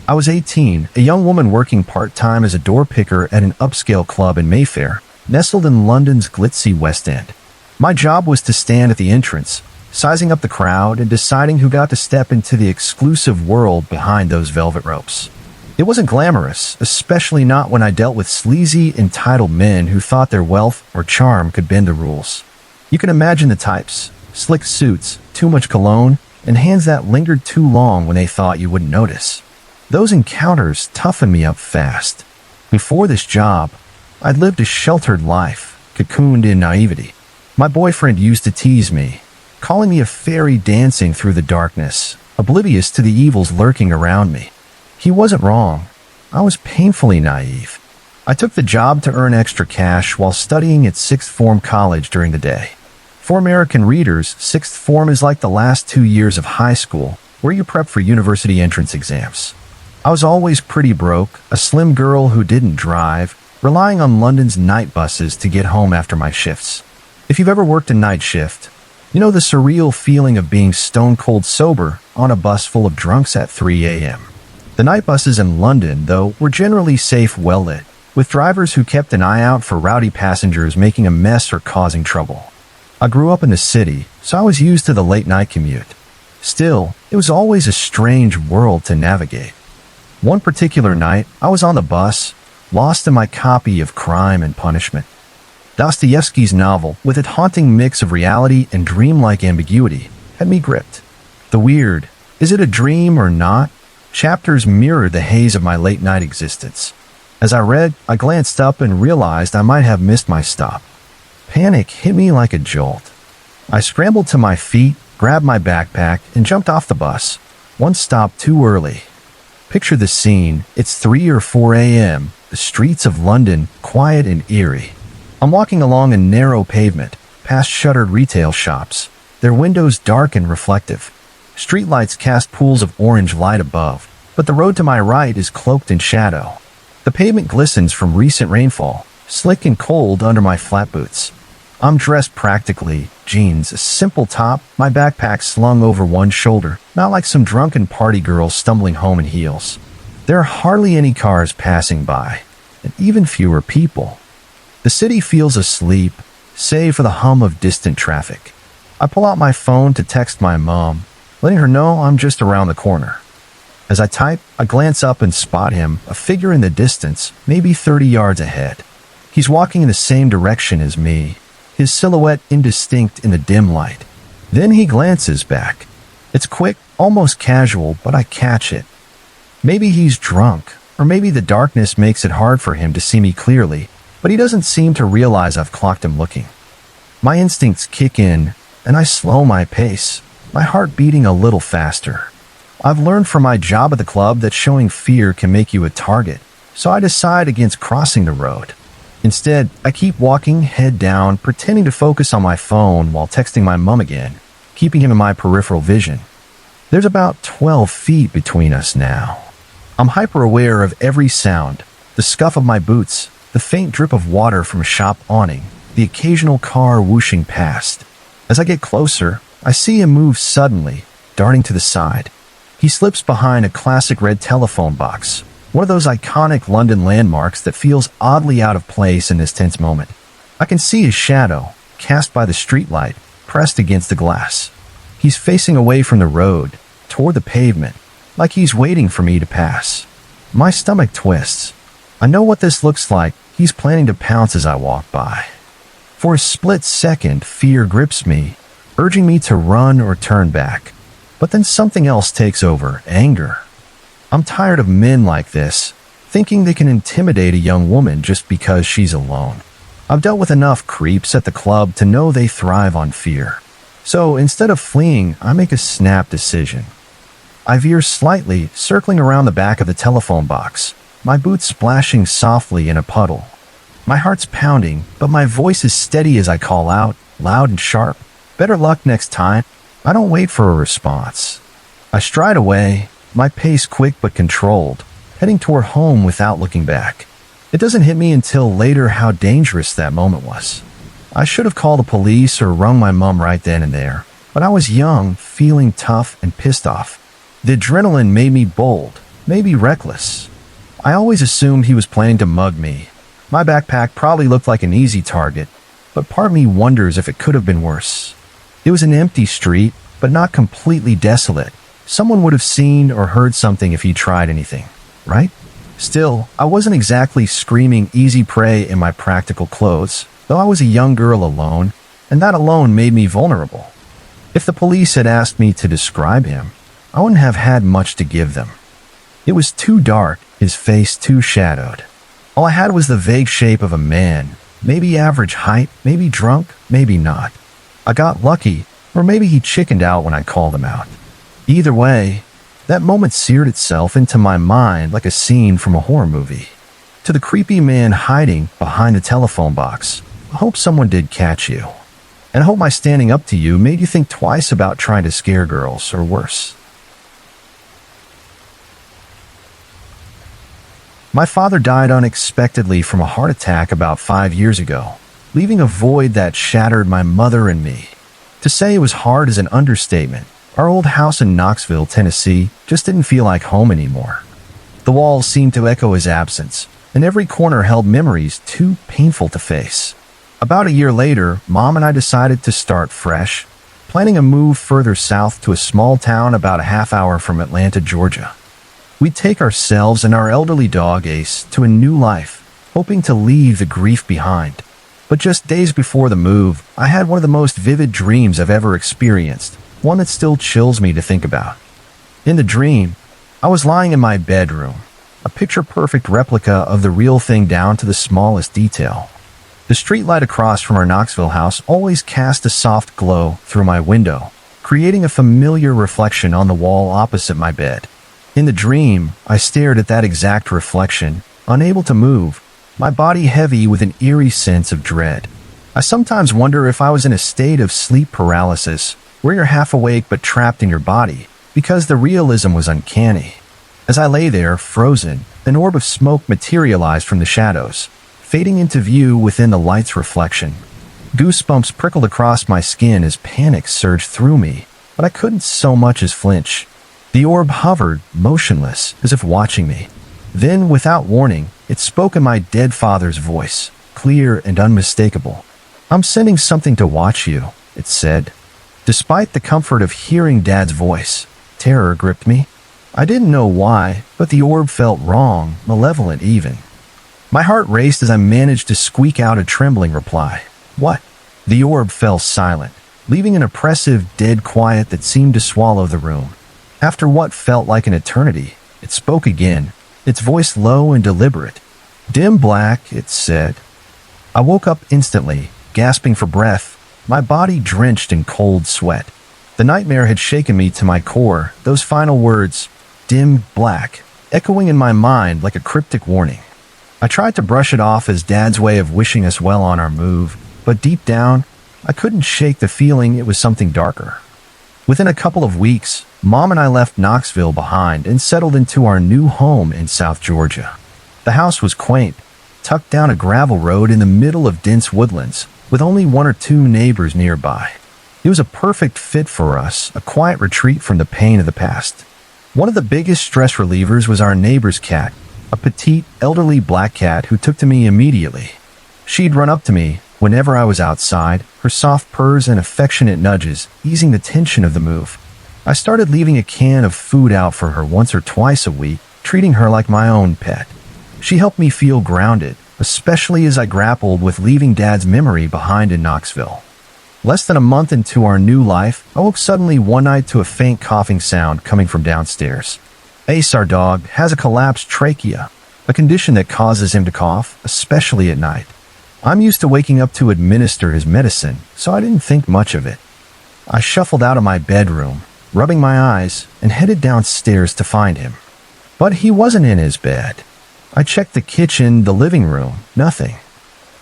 I was 18, a young woman working part-time as a door picker at an upscale club in Mayfair, nestled in London's glitzy West End. My job was to stand at the entrance, sizing up the crowd and deciding who got to step into the exclusive world behind those velvet ropes. It wasn't glamorous, especially not when I dealt with sleazy, entitled men who thought their wealth or charm could bend the rules. You can imagine the types: slick suits, too much cologne, and hands that lingered too long when they thought you wouldn't notice. Those encounters toughened me up fast. Before this job, I'd lived a sheltered life, cocooned in naivety. My boyfriend used to tease me, calling me a fairy dancing through the darkness, oblivious to the evils lurking around me. He wasn't wrong. I was painfully naive. I took the job to earn extra cash while studying at sixth form college during the day. For American readers, sixth form is like the last 2 years of high school, where you prep for university entrance exams. I was always pretty broke, a slim girl who didn't drive, relying on London's night buses to get home after my shifts. If you've ever worked a night shift, you know the surreal feeling of being stone-cold sober on a bus full of drunks at 3 a.m. The night buses in London, though, were generally safe, well-lit, with drivers who kept an eye out for rowdy passengers making a mess or causing trouble. I grew up in the city, so I was used to the late-night commute. Still, it was always a strange world to navigate. One particular night, I was on the bus, lost in my copy of Crime and Punishment. Dostoevsky's novel, with its haunting mix of reality and dreamlike ambiguity, had me gripped. The weird, is it a dream or not? Chapters mirrored the haze of my late-night existence. As I read, I glanced up and realized I might have missed my stop. Panic hit me like a jolt. I scrambled to my feet, grabbed my backpack, and jumped off the bus, one stop too early. Picture the scene. It's 3 or 4 a.m., the streets of London, quiet and eerie. I'm walking along a narrow pavement, past shuttered retail shops, their windows dark and reflective. Streetlights cast pools of orange light above, but the road to my right is cloaked in shadow. The pavement glistens from recent rainfall, slick and cold under my flat boots. I'm dressed practically, jeans, a simple top, my backpack slung over one shoulder, not like some drunken party girl stumbling home in heels. There are hardly any cars passing by, and even fewer people. The city feels asleep, save for the hum of distant traffic. I pull out my phone to text my mom, letting her know I'm just around the corner. As I type, I glance up and spot him, a figure in the distance, maybe 30 yards ahead. He's walking in the same direction as me, his silhouette indistinct in the dim light. Then he glances back. It's quick, almost casual, but I catch it. Maybe he's drunk, or maybe the darkness makes it hard for him to see me clearly, but he doesn't seem to realize I've clocked him looking. My instincts kick in, and I slow my pace, my heart beating a little faster. I've learned from my job at the club that showing fear can make you a target, so I decide against crossing the road. Instead, I keep walking, head down, pretending to focus on my phone while texting my mom again, keeping him in my peripheral vision. There's about 12 feet between us now. I'm hyper-aware of every sound, the scuff of my boots, the faint drip of water from a shop awning, the occasional car whooshing past. As I get closer, I see him move suddenly, darting to the side. He slips behind a classic red telephone box, one of those iconic London landmarks that feels oddly out of place in this tense moment. I can see his shadow, cast by the streetlight, pressed against the glass. He's facing away from the road, toward the pavement, like he's waiting for me to pass. My stomach twists. I know what this looks like. He's planning to pounce as I walk by. For a split second, fear grips me, urging me to run or turn back. But then something else takes over, anger. I'm tired of men like this, thinking they can intimidate a young woman just because she's alone. I've dealt with enough creeps at the club to know they thrive on fear. So instead of fleeing, I make a snap decision. I veer slightly, circling around the back of the telephone box, my boots splashing softly in a puddle. My heart's pounding, but my voice is steady as I call out, loud and sharp. Better luck next time. I don't wait for a response. I stride away, my pace quick but controlled, heading toward home without looking back. It doesn't hit me until later how dangerous that moment was. I should have called the police or rung my mom right then and there, but I was young, feeling tough and pissed off. The adrenaline made me bold, maybe reckless. I always assumed he was planning to mug me. My backpack probably looked like an easy target, but part of me wonders if it could have been worse. It was an empty street, but not completely desolate. Someone would have seen or heard something if he tried anything, right? Still, I wasn't exactly screaming easy prey in my practical clothes, though I was a young girl alone, and that alone made me vulnerable. If the police had asked me to describe him, I wouldn't have had much to give them. It was too dark, his face too shadowed. All I had was the vague shape of a man, maybe average height, maybe drunk, maybe not. I got lucky, or maybe he chickened out when I called him out. Either way, that moment seared itself into my mind like a scene from a horror movie. To the creepy man hiding behind the telephone box, I hope someone did catch you. And I hope my standing up to you made you think twice about trying to scare girls, or worse. My father died unexpectedly from a heart attack about 5 years ago, leaving a void that shattered my mother and me. To say it was hard is an understatement. Our old house in Knoxville, Tennessee, just didn't feel like home anymore. The walls seemed to echo his absence, and every corner held memories too painful to face. About a year later, Mom and I decided to start fresh, planning a move further south to a small town about a half hour from Atlanta, Georgia. We'd take ourselves and our elderly dog, Ace, to a new life, hoping to leave the grief behind. But just days before the move, I had one of the most vivid dreams I've ever experienced, one that still chills me to think about. In the dream, I was lying in my bedroom, a picture-perfect replica of the real thing down to the smallest detail. The streetlight across from our Knoxville house always cast a soft glow through my window, creating a familiar reflection on the wall opposite my bed. In the dream, I stared at that exact reflection, unable to move, my body heavy with an eerie sense of dread. I sometimes wonder if I was in a state of sleep paralysis, where you're half awake but trapped in your body, because the realism was uncanny. As I lay there, frozen, an orb of smoke materialized from the shadows, fading into view within the light's reflection. Goosebumps prickled across my skin as panic surged through me, but I couldn't so much as flinch. The orb hovered, motionless, as if watching me. Then, without warning, it spoke in my dead father's voice, clear and unmistakable. "I'm sending something to watch you," it said. Despite the comfort of hearing Dad's voice, terror gripped me. I didn't know why, but the orb felt wrong, malevolent even. My heart raced as I managed to squeak out a trembling reply. "What?" The orb fell silent, leaving an oppressive, dead quiet that seemed to swallow the room. After what felt like an eternity, it spoke again, its voice low and deliberate. "Dim black," it said. I woke up instantly, gasping for breath, my body drenched in cold sweat. The nightmare had shaken me to my core, those final words, "dim black," echoing in my mind like a cryptic warning. I tried to brush it off as Dad's way of wishing us well on our move, but deep down, I couldn't shake the feeling it was something darker. Within a couple of weeks, Mom and I left Knoxville behind and settled into our new home in South Georgia. The house was quaint, tucked down a gravel road in the middle of dense woodlands, with only one or two neighbors nearby. It was a perfect fit for us, a quiet retreat from the pain of the past. One of the biggest stress relievers was our neighbor's cat, a petite, elderly black cat who took to me immediately. She'd run up to me whenever I was outside, her soft purrs and affectionate nudges easing the tension of the move. I started leaving a can of food out for her once or twice a week, treating her like my own pet. She helped me feel grounded, especially as I grappled with leaving Dad's memory behind in Knoxville. Less than a month into our new life, I woke suddenly one night to a faint coughing sound coming from downstairs. Ace, our dog, has a collapsed trachea, a condition that causes him to cough, especially at night. I'm used to waking up to administer his medicine, so I didn't think much of it. I shuffled out of my bedroom, rubbing my eyes, and headed downstairs to find him. But he wasn't in his bed. I checked the kitchen, the living room, nothing.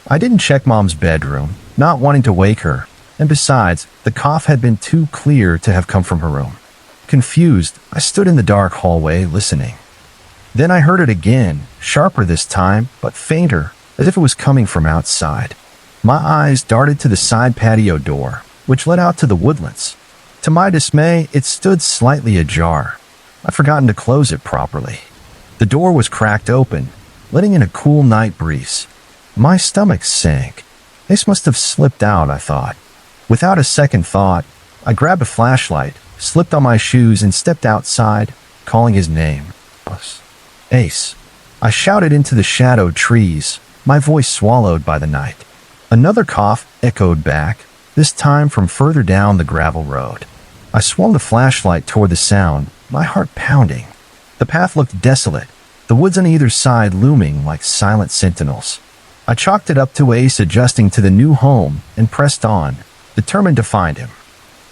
I didn't check Mom's bedroom, not wanting to wake her, and besides, the cough had been too clear to have come from her room. Confused, I stood in the dark hallway listening. Then I heard it again, sharper this time, but fainter, as if it was coming from outside. My eyes darted to the side patio door, which led out to the woodlands. To my dismay, it stood slightly ajar. I'd forgotten to close it properly. The door was cracked open, letting in a cool night breeze. My stomach sank. Ace must have slipped out, I thought. Without a second thought, I grabbed a flashlight, slipped on my shoes, and stepped outside, calling his name. Ace. I shouted into the shadowed trees, my voice swallowed by the night. Another cough echoed back, this time from further down the gravel road. I swung the flashlight toward the sound, my heart pounding. The path looked desolate, the woods on either side looming like silent sentinels. I chalked it up to Ace adjusting to the new home and pressed on, determined to find him.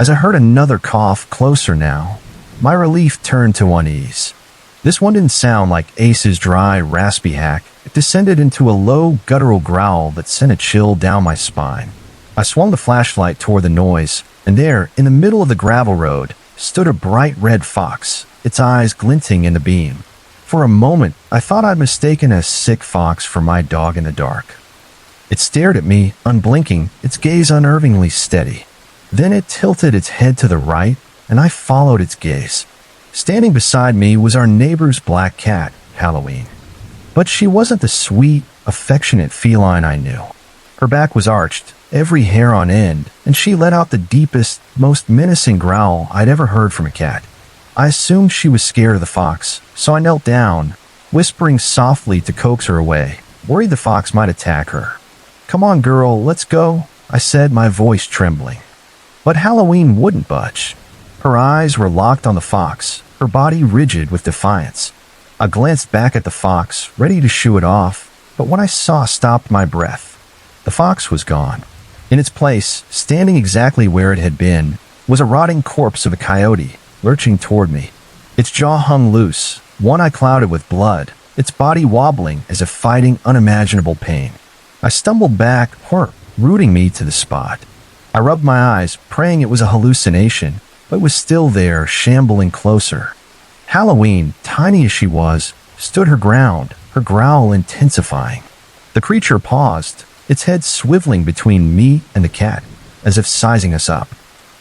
As I heard another cough closer now, my relief turned to unease. This one didn't sound like Ace's dry, raspy hack. It descended into a low, guttural growl that sent a chill down my spine. I swung the flashlight toward the noise, and there, in the middle of the gravel road, stood a bright red fox, its eyes glinting in the beam. For a moment, I thought I'd mistaken a sick fox for my dog in the dark. It stared at me, unblinking, its gaze unnervingly steady. Then it tilted its head to the right, and I followed its gaze. Standing beside me was our neighbor's black cat, Halloween. But she wasn't the sweet, affectionate feline I knew. Her back was arched, every hair on end, and she let out the deepest, most menacing growl I'd ever heard from a cat. I assumed she was scared of the fox, so I knelt down, whispering softly to coax her away, worried the fox might attack her. "Come on, girl, let's go," I said, my voice trembling. But Halloween wouldn't budge. Her eyes were locked on the fox, her body rigid with defiance. I glanced back at the fox, ready to shoo it off, but what I saw stopped my breath. The fox was gone. In its place, standing exactly where it had been, was a rotting corpse of a coyote, lurching toward me. Its jaw hung loose, one eye clouded with blood, its body wobbling as if fighting unimaginable pain. I stumbled back, horror rooting me to the spot. I rubbed my eyes, praying it was a hallucination, but was still there, shambling closer. Halloween, tiny as she was, stood her ground, her growl intensifying. The creature paused, its head swiveling between me and the cat, as if sizing us up.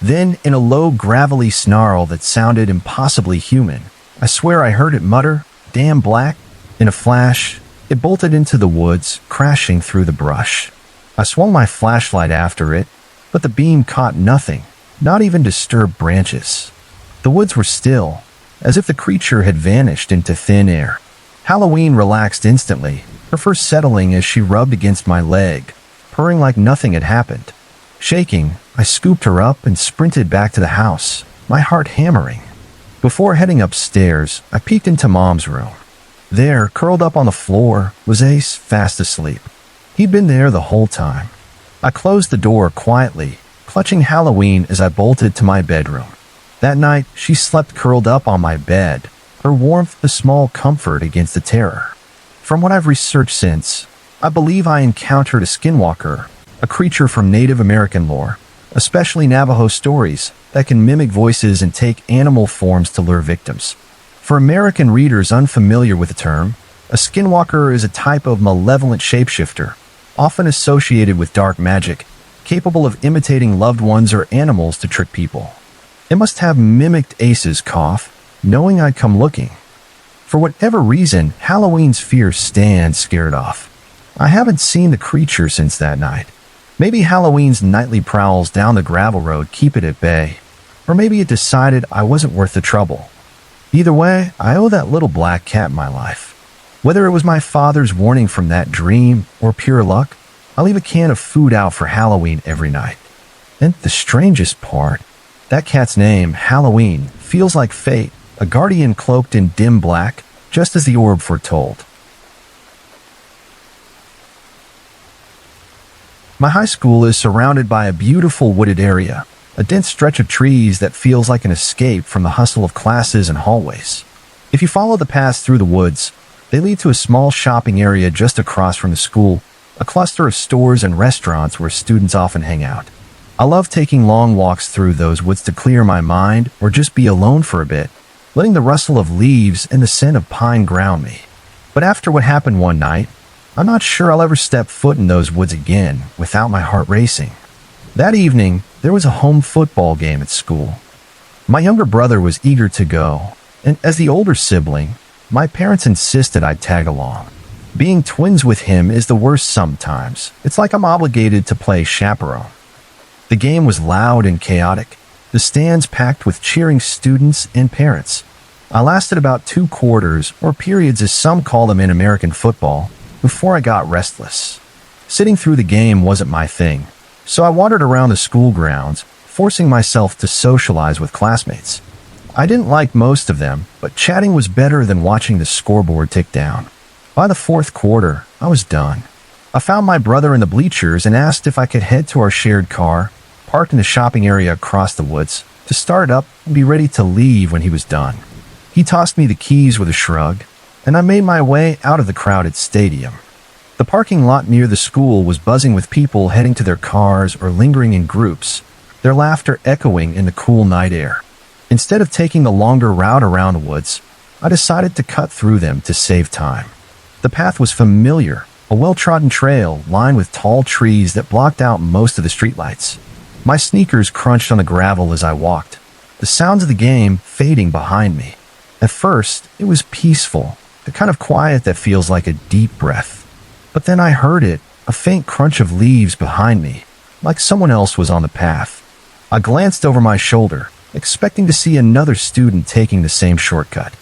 Then, in a low, gravelly snarl that sounded impossibly human, I swear I heard it mutter, "Damn black." In a flash, it bolted into the woods, crashing through the brush. I swung my flashlight after it, but the beam caught nothing, not even disturbed branches. The woods were still, as if the creature had vanished into thin air. Halloween relaxed instantly, her fur settling as she rubbed against my leg, purring like nothing had happened. Shaking, I scooped her up and sprinted back to the house, my heart hammering. Before heading upstairs, I peeked into Mom's room. There, curled up on the floor, was Ace, fast asleep. He'd been there the whole time. I closed the door quietly, clutching Halloween as I bolted to my bedroom. That night, she slept curled up on my bed, her warmth a small comfort against the terror. From what I've researched since, I believe I encountered a skinwalker, a creature from Native American lore, especially Navajo stories, that can mimic voices and take animal forms to lure victims. For American readers unfamiliar with the term, a skinwalker is a type of malevolent shapeshifter, often associated with dark magic, capable of imitating loved ones or animals to trick people. It must have mimicked Ace's cough, knowing I'd come looking. For whatever reason, Halloween's fear scared off. I haven't seen the creature since that night. Maybe Halloween's nightly prowls down the gravel road keep it at bay, or maybe it decided I wasn't worth the trouble. Either way, I owe that little black cat my life. Whether it was my father's warning from that dream or pure luck, I leave a can of food out for Halloween every night. And the strangest part, that cat's name, Halloween, feels like fate, a guardian cloaked in dim black, just as the orb foretold. My high school is surrounded by a beautiful wooded area, a dense stretch of trees that feels like an escape from the hustle of classes and hallways. If you follow the paths through the woods, they lead to a small shopping area just across from the school, a cluster of stores and restaurants where students often hang out. I love taking long walks through those woods to clear my mind or just be alone for a bit, letting the rustle of leaves and the scent of pine ground me. But after what happened one night, I'm not sure I'll ever step foot in those woods again without my heart racing. That evening, there was a home football game at school. My younger brother was eager to go, and as the older sibling, My parents insisted I'd tag along. Being twins with him is the worst sometimes. It's like I'm obligated to play chaperone. The game was loud and chaotic, the stands packed with cheering students and parents. I lasted about 2 quarters, or periods as some call them in American football, before I got restless. Sitting through the game wasn't my thing, so I wandered around the school grounds, forcing myself to socialize with classmates. I didn't like most of them, but chatting was better than watching the scoreboard tick down. By the 4th quarter, I was done. I found my brother in the bleachers and asked if I could head to our shared car, parked in the shopping area across the woods, to start up and be ready to leave when he was done. He tossed me the keys with a shrug, and I made my way out of the crowded stadium. The parking lot near the school was buzzing with people heading to their cars or lingering in groups, their laughter echoing in the cool night air. Instead of taking the longer route around the woods, I decided to cut through them to save time. The path was familiar, a well-trodden trail lined with tall trees that blocked out most of the streetlights. My sneakers crunched on the gravel as I walked, the sounds of the game fading behind me. At first, it was peaceful, the kind of quiet that feels like a deep breath. But then I heard it, a faint crunch of leaves behind me, like someone else was on the path. I glanced over my shoulder, expecting to see another student taking the same shortcut.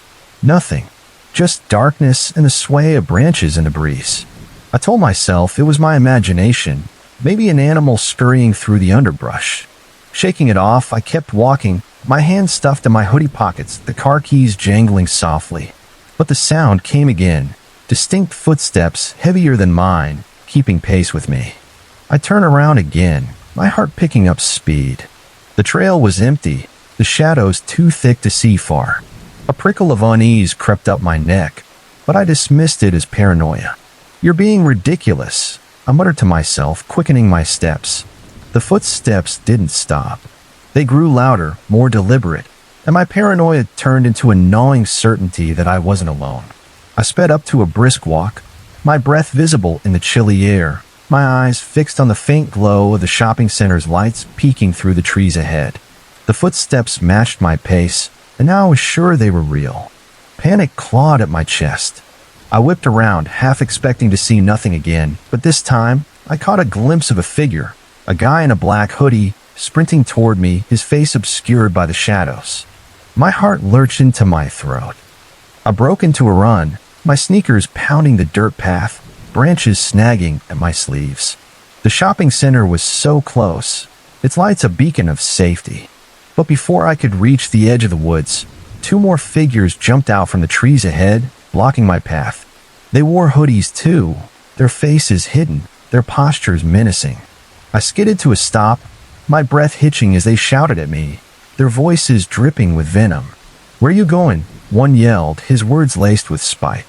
Nothing, just darkness and the sway of branches in the breeze. I told myself it was my imagination, maybe an animal scurrying through the underbrush. Shaking it off, I kept walking, my hands stuffed in my hoodie pockets, the car keys jangling softly. But the sound came again, distinct footsteps heavier than mine, keeping pace with me. I turned around again, my heart picking up speed. The trail was empty, the shadows too thick to see far. A prickle of unease crept up my neck, but I dismissed it as paranoia. "You're being ridiculous," I muttered to myself, quickening my steps. The footsteps didn't stop. They grew louder, more deliberate, and my paranoia turned into a gnawing certainty that I wasn't alone. I sped up to a brisk walk, my breath visible in the chilly air, my eyes fixed on the faint glow of the shopping center's lights peeking through the trees ahead. The footsteps matched my pace, and now I was sure they were real. Panic clawed at my chest. I whipped around, half expecting to see nothing again, but this time, I caught a glimpse of a figure, a guy in a black hoodie, sprinting toward me, his face obscured by the shadows. My heart lurched into my throat. I broke into a run, my sneakers pounding the dirt path, branches snagging at my sleeves. The shopping center was so close, its lights a beacon of safety. But before I could reach the edge of the woods, 2 more figures jumped out from the trees ahead, blocking my path. They wore hoodies too, their faces hidden, their postures menacing. I skidded to a stop, my breath hitching as they shouted at me, their voices dripping with venom. "Where you going?" one yelled, his words laced with spite.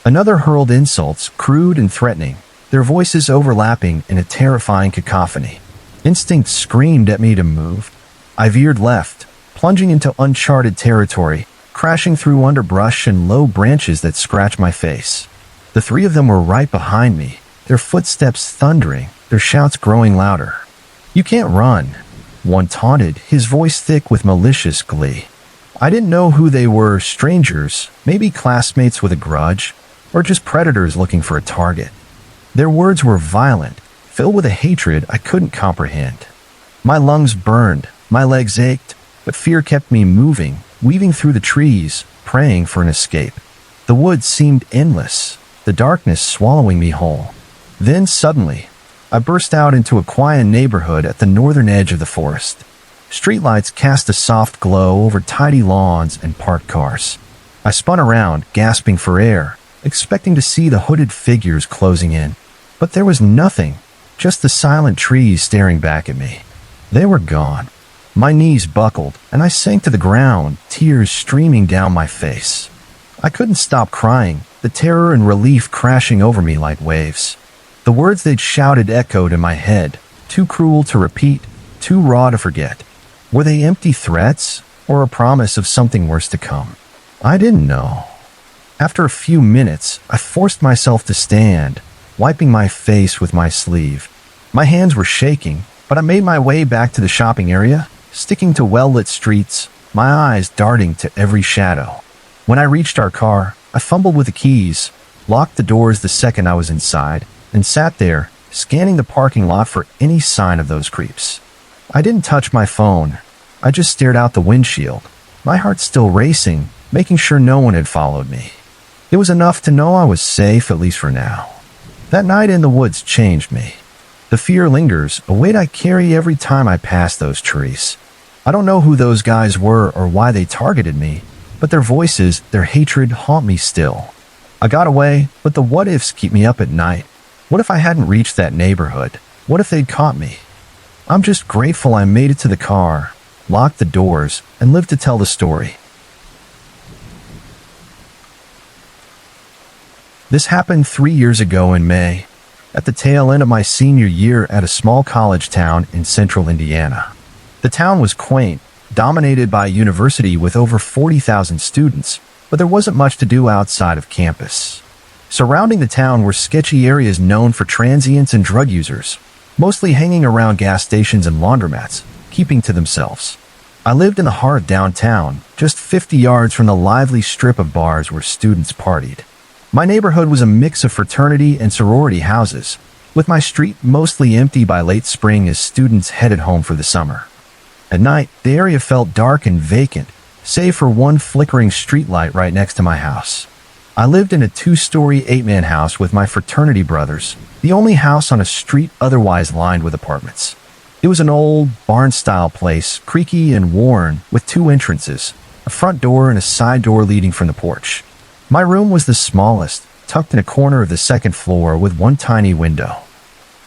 Another hurled insults, crude and threatening, their voices overlapping in a terrifying cacophony. Instinct screamed at me to move. I veered left, plunging into uncharted territory, crashing through underbrush and low branches that scratched my face. The 3 of them were right behind me, their footsteps thundering, their shouts growing louder. "You can't run," one taunted, his voice thick with malicious glee. I didn't know who they were, strangers, maybe classmates with a grudge, or just predators looking for a target. Their words were violent, filled with a hatred I couldn't comprehend. My lungs burned, my legs ached, but fear kept me moving, weaving through the trees, praying for an escape. The woods seemed endless, the darkness swallowing me whole. Then suddenly, I burst out into a quiet neighborhood at the northern edge of the forest. Streetlights cast a soft glow over tidy lawns and parked cars. I spun around, gasping for air, expecting to see the hooded figures closing in. But there was nothing, just the silent trees staring back at me. They were gone. My knees buckled, and I sank to the ground, tears streaming down my face. I couldn't stop crying, the terror and relief crashing over me like waves. The words they'd shouted echoed in my head, too cruel to repeat, too raw to forget. Were they empty threats, or a promise of something worse to come? I didn't know. After a few minutes, I forced myself to stand, wiping my face with my sleeve. My hands were shaking, but I made my way back to the shopping area, sticking to well-lit streets, my eyes darting to every shadow. When I reached our car, I fumbled with the keys, locked the doors the second I was inside, and sat there, scanning the parking lot for any sign of those creeps. I didn't touch my phone. I just stared out the windshield, my heart still racing, making sure no one had followed me. It was enough to know I was safe, at least for now. That night in the woods changed me. The fear lingers, a weight I carry every time I pass those trees. I don't know who those guys were or why they targeted me, but their voices, their hatred haunt me still. I got away, but the what-ifs keep me up at night. What if I hadn't reached that neighborhood? What if they'd caught me? I'm just grateful I made it to the car, locked the doors, and lived to tell the story. This happened 3 years ago in May, at the tail end of my senior year at a small college town in central Indiana. The town was quaint, dominated by a university with over 40,000 students, but there wasn't much to do outside of campus. Surrounding the town were sketchy areas known for transients and drug users, mostly hanging around gas stations and laundromats, keeping to themselves. I lived in the heart of downtown, just 50 yards from the lively strip of bars where students partied. My neighborhood was a mix of fraternity and sorority houses, with my street mostly empty by late spring as students headed home for the summer. At night, the area felt dark and vacant, save for one flickering streetlight right next to my house. I lived in a 2-story 8-man house with my fraternity brothers, the only house on a street otherwise lined with apartments. It was an old, barn-style place, creaky and worn, with 2 entrances, a front door and a side door leading from the porch. My room was the smallest, tucked in a corner of the second floor with one tiny window.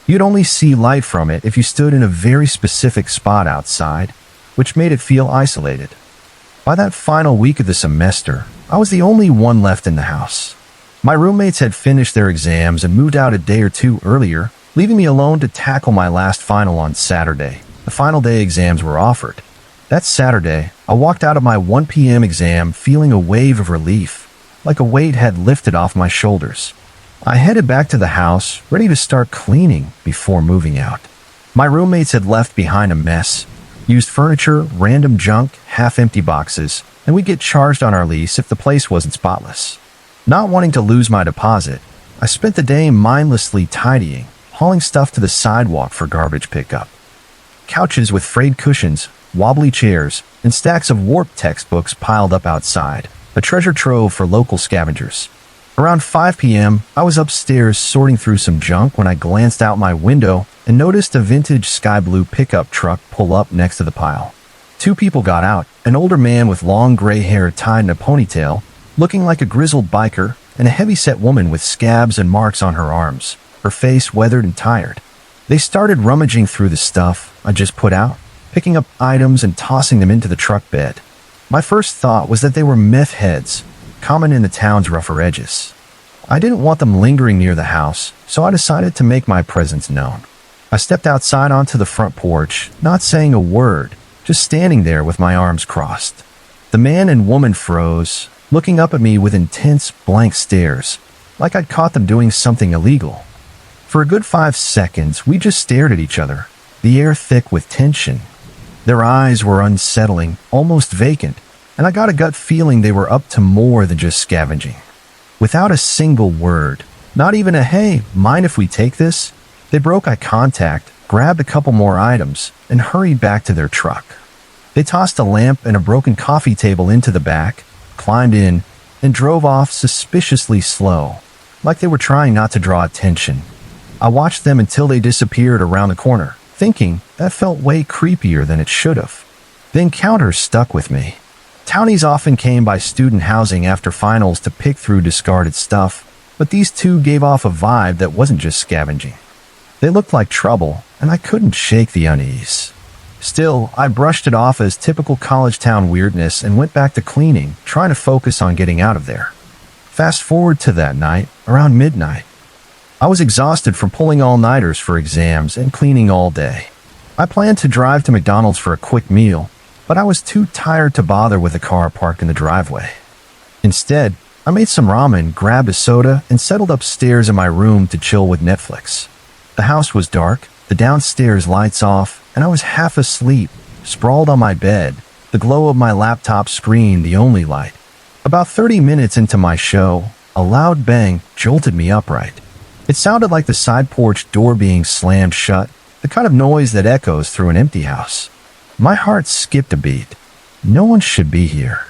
You'd only see light from it if you stood in a very specific spot outside, which made it feel isolated. By that final week of the semester, I was the only one left in the house. My roommates had finished their exams and moved out a day or 2 earlier, leaving me alone to tackle my last final on Saturday, the final day exams were offered. That Saturday, I walked out of my 1 p.m. exam feeling a wave of relief, like a weight had lifted off my shoulders. I headed back to the house, ready to start cleaning before moving out. My roommates had left behind a mess, used furniture, random junk, half-empty boxes, and we'd get charged on our lease if the place wasn't spotless. Not wanting to lose my deposit, I spent the day mindlessly tidying, hauling stuff to the sidewalk for garbage pickup. Couches with frayed cushions, wobbly chairs, and stacks of warped textbooks piled up outside, a treasure trove for local scavengers. Around 5 p.m., I was upstairs sorting through some junk when I glanced out my window and noticed a vintage sky blue pickup truck pull up next to the pile. 2 people got out, an older man with long gray hair tied in a ponytail, looking like a grizzled biker, and a heavy-set woman with scabs and marks on her arms, her face weathered and tired. They started rummaging through the stuff I just put out, picking up items and tossing them into the truck bed. My first thought was that they were meth heads, common in the town's rougher edges. I didn't want them lingering near the house, so I decided to make my presence known. I stepped outside onto the front porch, not saying a word, just standing there with my arms crossed. The man and woman froze, looking up at me with intense, blank stares, like I'd caught them doing something illegal. For a good 5 seconds, we just stared at each other, the air thick with tension. Their eyes were unsettling, almost vacant, and I got a gut feeling they were up to more than just scavenging. Without a single word, not even a "hey, mind if we take this?" they broke eye contact, grabbed a couple more items, and hurried back to their truck. They tossed a lamp and a broken coffee table into the back, climbed in, and drove off suspiciously slow, like they were trying not to draw attention. I watched them until they disappeared around the corner, thinking that felt way creepier than it should have. The encounter stuck with me. Townies often came by student housing after finals to pick through discarded stuff, but these 2 gave off a vibe that wasn't just scavenging. They looked like trouble, and I couldn't shake the unease. Still, I brushed it off as typical college town weirdness and went back to cleaning, trying to focus on getting out of there. Fast forward to that night, around midnight. I was exhausted from pulling all-nighters for exams and cleaning all day. I planned to drive to McDonald's for a quick meal, but I was too tired to bother with the car parked in the driveway. Instead, I made some ramen, grabbed a soda, and settled upstairs in my room to chill with Netflix. The house was dark, the downstairs lights off, and I was half asleep, sprawled on my bed, the glow of my laptop screen the only light. About 30 minutes into my show, a loud bang jolted me upright. It sounded like the side porch door being slammed shut, the kind of noise that echoes through an empty house. My heart skipped a beat. No one should be here.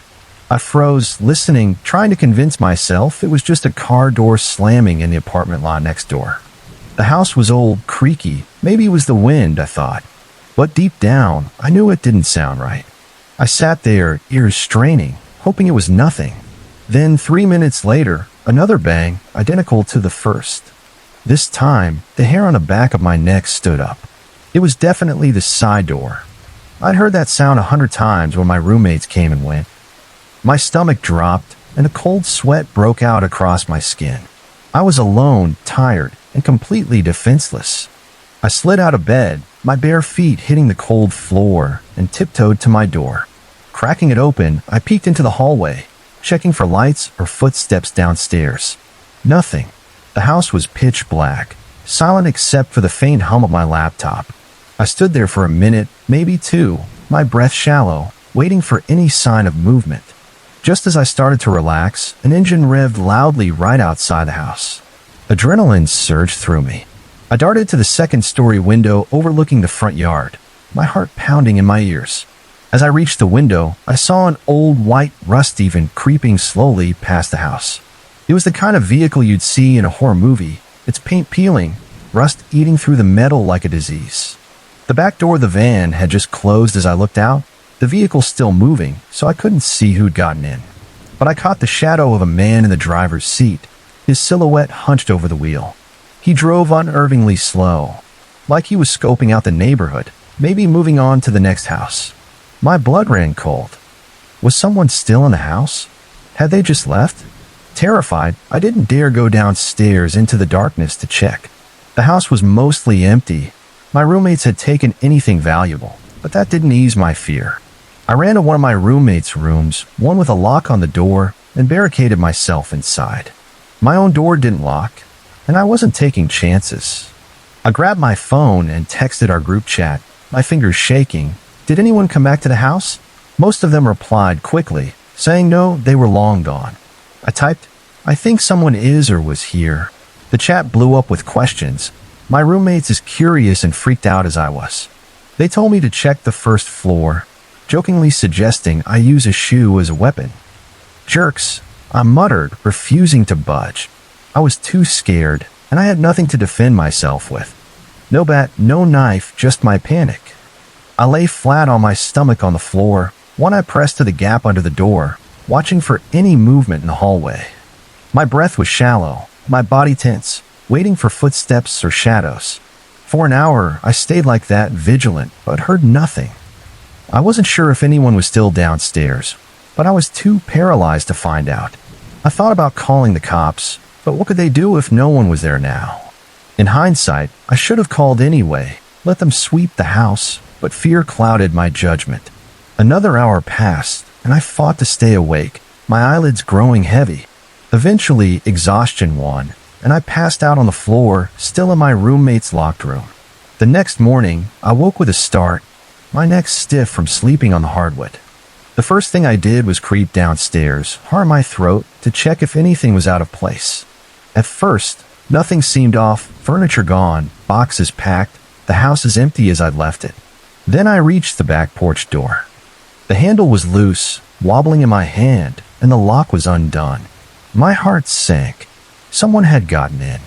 I froze, listening, trying to convince myself it was just a car door slamming in the apartment lot next door. The house was old, creaky. Maybe it was the wind, I thought. But deep down, I knew it didn't sound right. I sat there, ears straining, hoping it was nothing. Then 3 minutes later, another bang, identical to the first. This time, the hair on the back of my neck stood up. It was definitely the side door. I'd heard that sound 100 times when my roommates came and went. My stomach dropped, and a cold sweat broke out across my skin. I was alone, tired, and completely defenseless. I slid out of bed, my bare feet hitting the cold floor, and tiptoed to my door. Cracking it open, I peeked into the hallway, checking for lights or footsteps downstairs. Nothing. The house was pitch black, silent except for the faint hum of my laptop. I stood there for a minute, maybe two, my breath shallow, waiting for any sign of movement. Just as I started to relax, an engine revved loudly right outside the house. Adrenaline surged through me. I darted to the second-story window overlooking the front yard, my heart pounding in my ears. As I reached the window, I saw an old white rust even creeping slowly past the house. It was the kind of vehicle you'd see in a horror movie, its paint peeling, rust eating through the metal like a disease. The back door of the van had just closed as I looked out, the vehicle still moving, so I couldn't see who'd gotten in. But I caught the shadow of a man in the driver's seat, his silhouette hunched over the wheel. He drove unervingly slow, like he was scoping out the neighborhood, maybe moving on to the next house. My blood ran cold. Was someone still in the house? Had they just left? Terrified, I didn't dare go downstairs into the darkness to check. The house was mostly empty. My roommates had taken anything valuable, but that didn't ease my fear. I ran to one of my roommates' rooms, one with a lock on the door, and barricaded myself inside. My own door didn't lock, and I wasn't taking chances. I grabbed my phone and texted our group chat, my fingers shaking. Did anyone come back to the house? Most of them replied quickly, saying no, they were long gone. I typed, I think someone is or was here. The chat blew up with questions. My roommates as curious and freaked out as I was. They told me to check the first floor, jokingly suggesting I use a shoe as a weapon. Jerks, I muttered, refusing to budge. I was too scared, and I had nothing to defend myself with. No bat, no knife, just my panic. I lay flat on my stomach on the floor, one eye pressed to the gap under the door, watching for any movement in the hallway. My breath was shallow, my body tense, waiting for footsteps or shadows. For an hour, I stayed like that, vigilant, but heard nothing. I wasn't sure if anyone was still downstairs, but I was too paralyzed to find out. I thought about calling the cops, but what could they do if no one was there now? In hindsight, I should have called anyway, let them sweep the house, but fear clouded my judgment. Another hour passed, and I fought to stay awake, my eyelids growing heavy. Eventually, exhaustion won, and I passed out on the floor, still in my roommate's locked room. The next morning, I woke with a start, my neck stiff from sleeping on the hardwood. The first thing I did was creep downstairs, hard my throat, to check if anything was out of place. At first, nothing seemed off, furniture gone, boxes packed, the house as empty as I'd left it. Then I reached the back porch door. The handle was loose, wobbling in my hand, and the lock was undone. My heart sank. Someone had gotten in.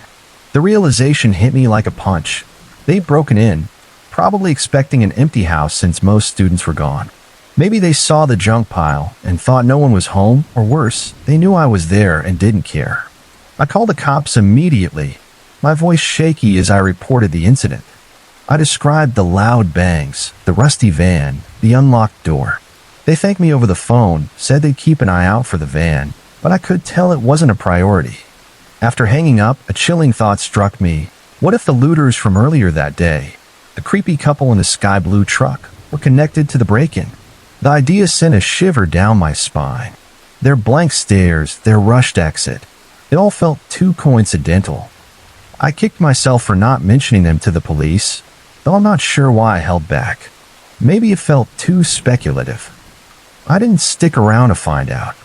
The realization hit me like a punch. They'd broken in, probably expecting an empty house since most students were gone. Maybe they saw the junk pile and thought no one was home, or worse, they knew I was there and didn't care. I called the cops immediately, my voice shaky as I reported the incident. I described the loud bangs, the rusty van, the unlocked door. They thanked me over the phone, said they'd keep an eye out for the van, but I could tell it wasn't a priority. After hanging up, a chilling thought struck me. What if the looters from earlier that day, the creepy couple in the sky blue truck, were connected to the break-in? The idea sent a shiver down my spine. Their blank stares, their rushed exit. It all felt too coincidental. I kicked myself for not mentioning them to the police, though I'm not sure why I held back. Maybe it felt too speculative. I didn't stick around to find out.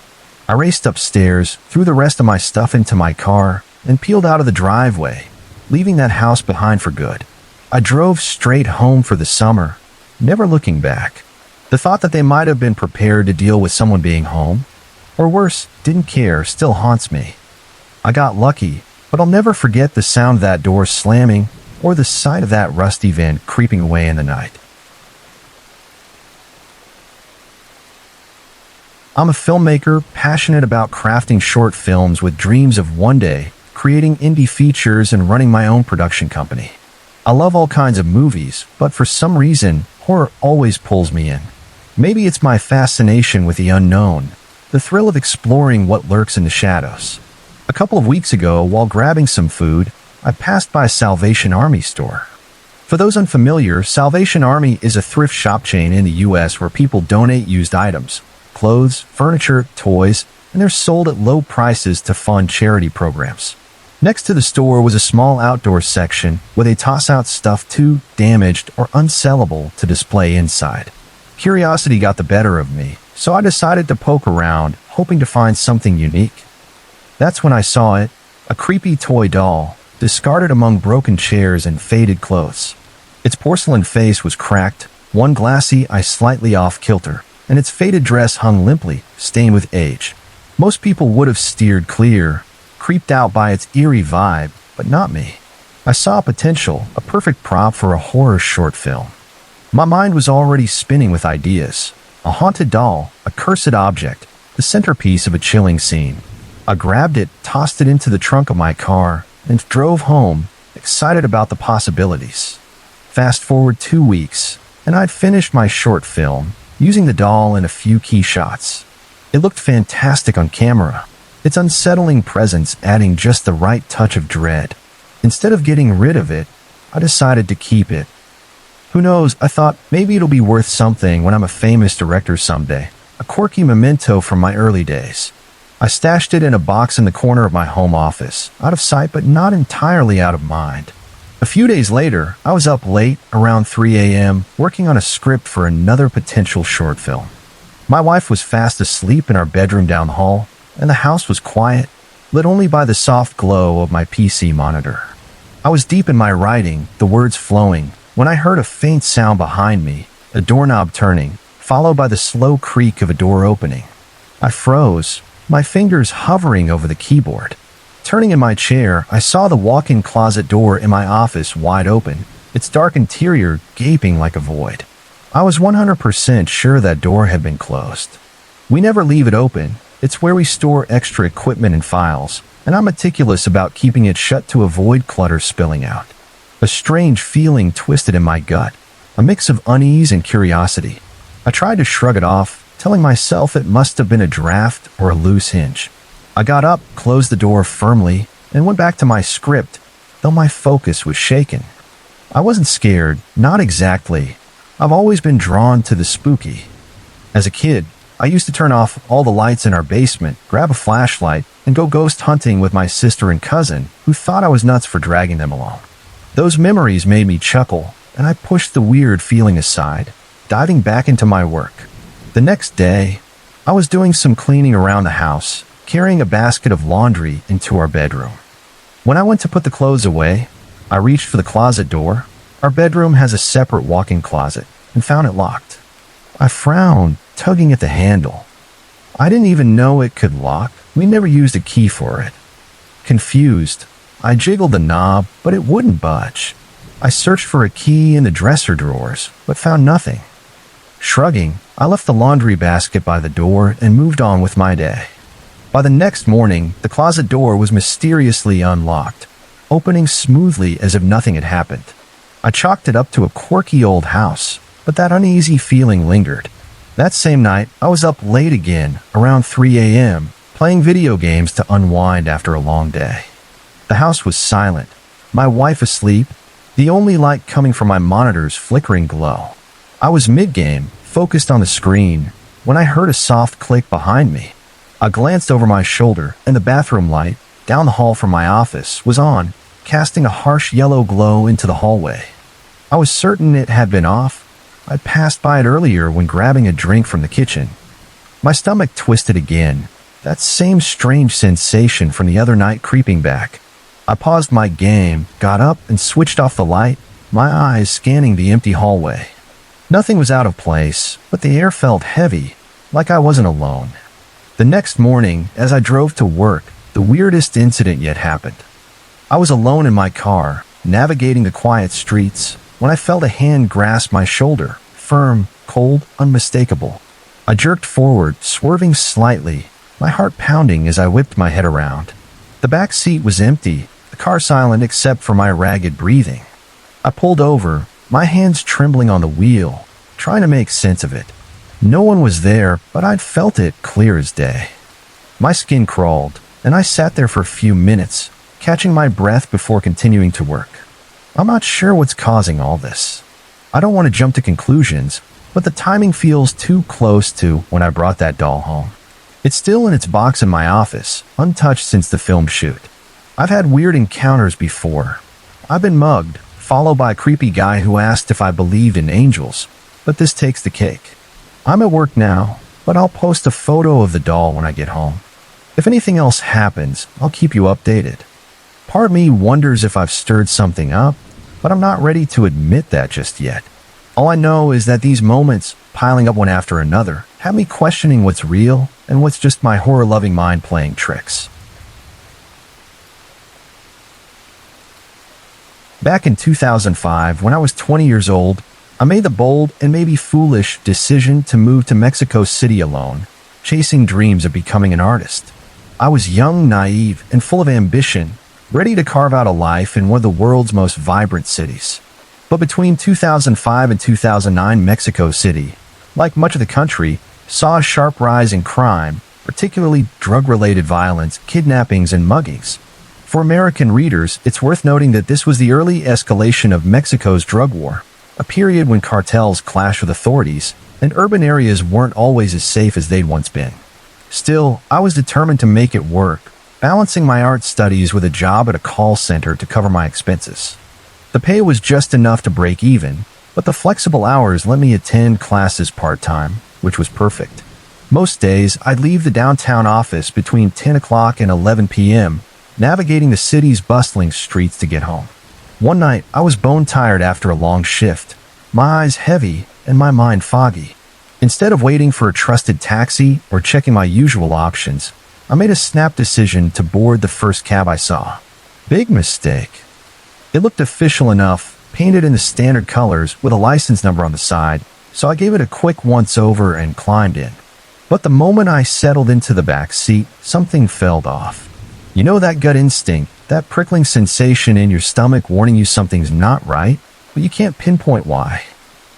I raced upstairs, threw the rest of my stuff into my car, and peeled out of the driveway, leaving that house behind for good. I drove straight home for the summer, never looking back. The thought that they might have been prepared to deal with someone being home, or worse, didn't care, still haunts me. I got lucky, but I'll never forget the sound of that door slamming or the sight of that rusty van creeping away in the night. I'm a filmmaker passionate about crafting short films with dreams of one day creating indie features and running my own production company. I love all kinds of movies, but for some reason, horror always pulls me in. Maybe it's my fascination with the unknown, the thrill of exploring what lurks in the shadows. A couple of weeks ago, while grabbing some food, I passed by a Salvation Army store. For those unfamiliar, Salvation Army is a thrift shop chain in the US where people donate used items, clothes, furniture, toys, and they're sold at low prices to fund charity programs. Next to the store was a small outdoor section where they toss out stuff too damaged or unsellable to display inside. Curiosity got the better of me, so I decided to poke around, hoping to find something unique. That's when I saw it, a creepy toy doll, discarded among broken chairs and faded clothes. Its porcelain face was cracked, one glassy eye slightly off kilter, and its faded dress hung limply, stained with age. Most people would have steered clear, creeped out by its eerie vibe, but not me. I saw potential, a perfect prop for a horror short film. My mind was already spinning with ideas. A haunted doll, a cursed object, the centerpiece of a chilling scene. I grabbed it, tossed it into the trunk of my car, and drove home, excited about the possibilities. Fast forward 2 weeks, and I'd finished my short film, using the doll in a few key shots. It looked fantastic on camera, its unsettling presence adding just the right touch of dread. Instead of getting rid of it, I decided to keep it. Who knows, I thought maybe it'll be worth something when I'm a famous director someday, a quirky memento from my early days. I stashed it in a box in the corner of my home office, out of sight but not entirely out of mind. A few days later, I was up late, around 3 a.m., working on a script for another potential short film. My wife was fast asleep in our bedroom down the hall, and the house was quiet, lit only by the soft glow of my PC monitor. I was deep in my writing, the words flowing, when I heard a faint sound behind me, a doorknob turning, followed by the slow creak of a door opening. I froze, my fingers hovering over the keyboard. Turning in my chair, I saw the walk-in closet door in my office wide open, its dark interior gaping like a void. I was 100% sure that door had been closed. We never leave it open. It's where we store extra equipment and files, and I'm meticulous about keeping it shut to avoid clutter spilling out. A strange feeling twisted in my gut, a mix of unease and curiosity. I tried to shrug it off, telling myself it must have been a draft or a loose hinge. I got up, closed the door firmly, and went back to my script, though my focus was shaken. I wasn't scared, not exactly. I've always been drawn to the spooky. As a kid, I used to turn off all the lights in our basement, grab a flashlight, and go ghost hunting with my sister and cousin, who thought I was nuts for dragging them along. Those memories made me chuckle, and I pushed the weird feeling aside, diving back into my work. The next day, I was doing some cleaning around the house, carrying a basket of laundry into our bedroom. When I went to put the clothes away, I reached for the closet door. Our bedroom has a separate walk-in closet, and found it locked. I frowned, tugging at the handle. I didn't even know it could lock. We never used a key for it. Confused, I jiggled the knob, but it wouldn't budge. I searched for a key in the dresser drawers, but found nothing. Shrugging, I left the laundry basket by the door and moved on with my day. By the next morning, the closet door was mysteriously unlocked, opening smoothly as if nothing had happened. I chalked it up to a quirky old house, but that uneasy feeling lingered. That same night, I was up late again, around 3 a.m., playing video games to unwind after a long day. The house was silent, my wife asleep, the only light coming from my monitor's flickering glow. I was mid-game, focused on the screen, when I heard a soft click behind me. I glanced over my shoulder, and the bathroom light, down the hall from my office, was on, casting a harsh yellow glow into the hallway. I was certain it had been off. I'd passed by it earlier when grabbing a drink from the kitchen. My stomach twisted again, That same strange sensation from the other night creeping back. I paused my game, got up, and switched off the light, my eyes scanning the empty hallway. Nothing was out of place, but the air felt heavy, like I wasn't alone. The next morning, as I drove to work, the weirdest incident yet happened. I was alone in my car, navigating the quiet streets, when I felt a hand grasp my shoulder, firm, cold, unmistakable. I jerked forward, swerving slightly, my heart pounding as I whipped my head around. The back seat was empty, the car silent except for my ragged breathing. I pulled over, my hands trembling on the wheel, trying to make sense of it. No one was there, but I'd felt it clear as day. My skin crawled, and I sat there for a few minutes, catching my breath before continuing to work. I'm not sure what's causing all this. I don't want to jump to conclusions, but the timing feels too close to when I brought that doll home. It's still in its box in my office, untouched since the film shoot. I've had weird encounters before. I've been mugged, followed by a creepy guy who asked if I believed in angels, but this takes the cake. I'm at work now, but I'll post a photo of the doll when I get home. If anything else happens, I'll keep you updated. Part of me wonders if I've stirred something up, but I'm not ready to admit that just yet. All I know is that these moments, piling up one after another, have me questioning what's real and what's just my horror-loving mind playing tricks. Back in 2005, when I was 20 years old, I made the bold and maybe foolish decision to move to Mexico City alone, chasing dreams of becoming an artist. I was young, naive, and full of ambition, ready to carve out a life in one of the world's most vibrant cities. But between 2005 and 2009, Mexico City, like much of the country, saw a sharp rise in crime, particularly drug-related violence, kidnappings, and muggings. For American readers, it's worth noting that this was the early escalation of Mexico's drug war, a period when cartels clashed with authorities, and urban areas weren't always as safe as they'd once been. Still, I was determined to make it work, balancing my art studies with a job at a call center to cover my expenses. The pay was just enough to break even, but the flexible hours let me attend classes part-time, which was perfect. Most days, I'd leave the downtown office between 10 o'clock and 11 p.m., navigating the city's bustling streets to get home. One night, I was bone-tired after a long shift, my eyes heavy and my mind foggy. Instead of waiting for a trusted taxi or checking my usual options, I made a snap decision to board the first cab I saw. Big mistake. It looked official enough, painted in the standard colors with a license number on the side, so I gave it a quick once-over and climbed in. But the moment I settled into the back seat, something felt off. You know that gut instinct, that prickling sensation in your stomach warning you something's not right, but you can't pinpoint why.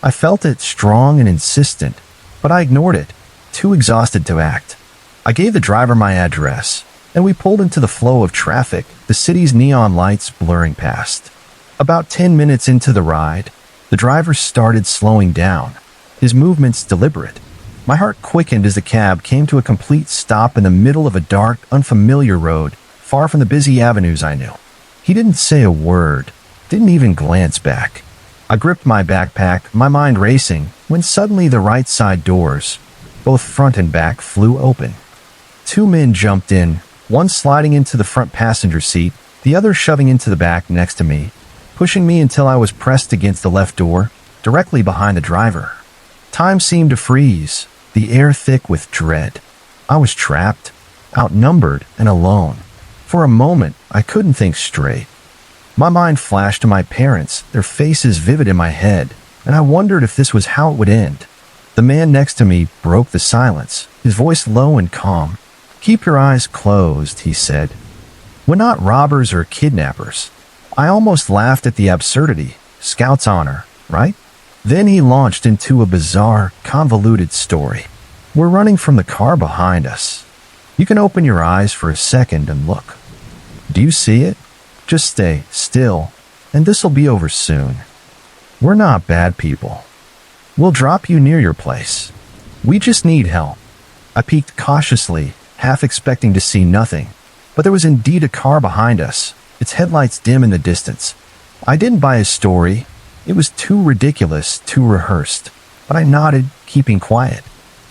I felt it strong and insistent, but I ignored it, too exhausted to act. I gave the driver my address, and we pulled into the flow of traffic, the city's neon lights blurring past. About 10 minutes into the ride, the driver started slowing down, his movements deliberate. My heart quickened as the cab came to a complete stop in the middle of a dark, unfamiliar road, far from the busy avenues I knew. He didn't say a word, didn't even glance back. I gripped my backpack, my mind racing, when suddenly the right side doors, both front and back, flew open. Two men jumped in, one sliding into the front passenger seat, the other shoving into the back next to me, pushing me until I was pressed against the left door, directly behind the driver. Time seemed to freeze, the air thick with dread. I was trapped, outnumbered, and alone. For a moment, I couldn't think straight. My mind flashed to my parents, their faces vivid in my head, and I wondered if this was how it would end. The man next to me broke the silence, his voice low and calm. "Keep your eyes closed," he said. "We're not robbers or kidnappers." I almost laughed at the absurdity. Scout's honor, right? Then he launched into a bizarre, convoluted story. "We're running from the car behind us. You can open your eyes for a second and look. Do you see it? Just stay still, and this'll be over soon. We're not bad people. We'll drop you near your place. We just need help." I peeked cautiously, half expecting to see nothing, but there was indeed a car behind us, its headlights dim in the distance. I didn't buy his story. It was too ridiculous, too rehearsed, but I nodded, keeping quiet.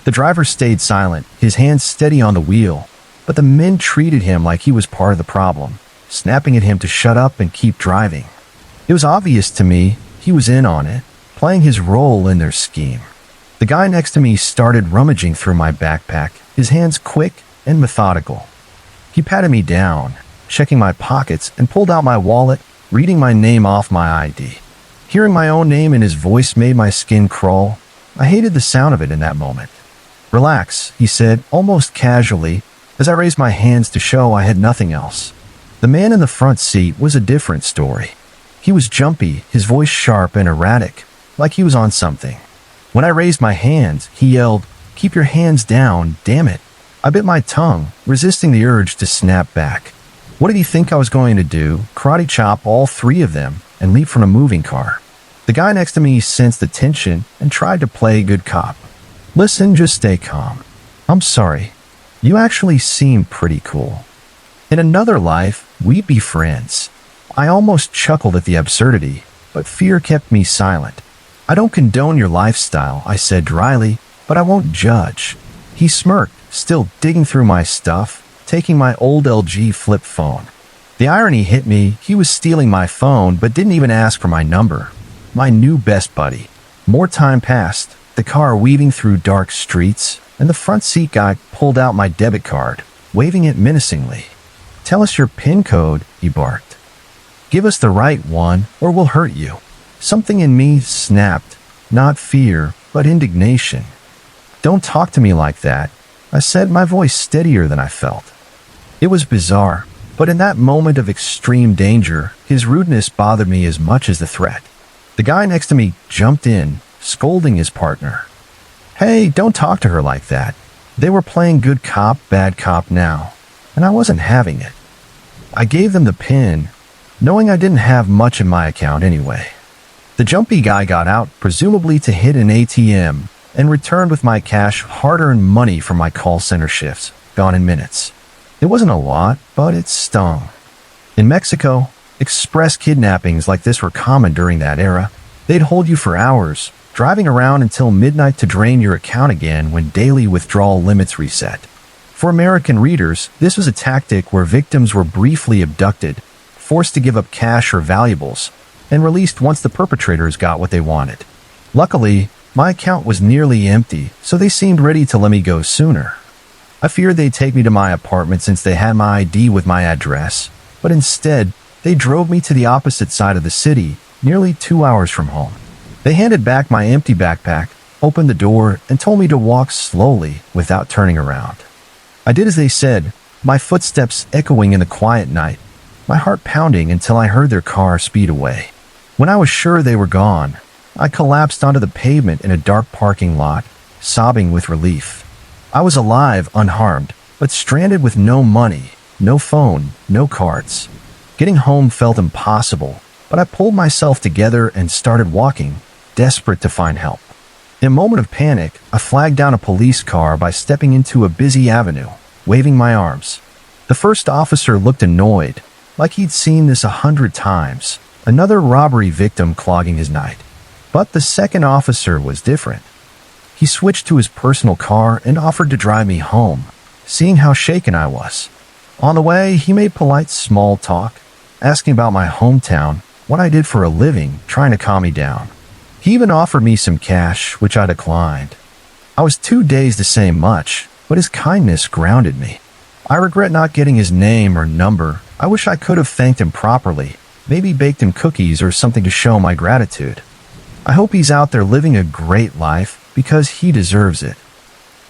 The driver stayed silent, his hands steady on the wheel, but the men treated him like he was part of the problem, snapping at him to shut up and keep driving. It was obvious to me he was in on it, playing his role in their scheme. The guy next to me started rummaging through my backpack, his hands quick and methodical. He patted me down, checking my pockets, and pulled out my wallet, reading my name off my ID. Hearing my own name in his voice made my skin crawl. I hated the sound of it in that moment. "Relax," he said, almost casually, as I raised my hands to show I had nothing else. The man in the front seat was a different story. He was jumpy, his voice sharp and erratic, like he was on something. When I raised my hands, he yelled, "Keep your hands down, damn it." I bit my tongue, resisting the urge to snap back. What did he think I was going to do? Karate chop all three of them and leap from a moving car? The guy next to me sensed the tension and tried to play good cop. "Listen, just stay calm. I'm sorry. You actually seem pretty cool. In another life, we'd be friends." I almost chuckled at the absurdity, but fear kept me silent. "I don't condone your lifestyle," I said dryly, "but I won't judge." He smirked, still digging through my stuff, taking my old LG flip phone. The irony hit me. He was stealing my phone, but didn't even ask for my number. My new best buddy. More time passed, the car weaving through dark streets, and the front seat guy pulled out my debit card, waving it menacingly. "Tell us your PIN code," he barked. "Give us the right one, or we'll hurt you." Something in me snapped, not fear, but indignation. "Don't talk to me like that," I said, my voice steadier than I felt. It was bizarre, but in that moment of extreme danger, his rudeness bothered me as much as the threat. The guy next to me jumped in, scolding his partner. "Hey, don't talk to her like that." They were playing good cop, bad cop now, and I wasn't having it. I gave them the PIN, knowing I didn't have much in my account anyway. The jumpy guy got out, presumably to hit an ATM, and returned with my cash, hard-earned money from my call center shifts, gone in minutes. It wasn't a lot, but it stung. In Mexico, express kidnappings like this were common during that era. They'd hold you for hours, driving around until midnight to drain your account again when daily withdrawal limits reset. For American readers, this was a tactic where victims were briefly abducted, forced to give up cash or valuables, and released once the perpetrators got what they wanted. Luckily, my account was nearly empty, so they seemed ready to let me go sooner. I feared they'd take me to my apartment since they had my ID with my address, but instead, they drove me to the opposite side of the city, nearly 2 hours from home. They handed back my empty backpack, opened the door, and told me to walk slowly without turning around. I did as they said, my footsteps echoing in the quiet night, my heart pounding until I heard their car speed away. When I was sure they were gone, I collapsed onto the pavement in a dark parking lot, sobbing with relief. I was alive, unharmed, but stranded with no money, no phone, no cards. Getting home felt impossible, but I pulled myself together and started walking, desperate to find help. In a moment of panic, I flagged down a police car by stepping into a busy avenue, waving my arms. The first officer looked annoyed, like he'd seen this 100 times, another robbery victim clogging his night. But the second officer was different. He switched to his personal car and offered to drive me home, seeing how shaken I was. On the way, he made polite small talk, asking about my hometown, what I did for a living, trying to calm me down. He even offered me some cash, which I declined. I was too dazed to say much, but his kindness grounded me. I regret not getting his name or number. I wish I could have thanked him properly, maybe baked him cookies or something to show my gratitude. I hope he's out there living a great life because he deserves it.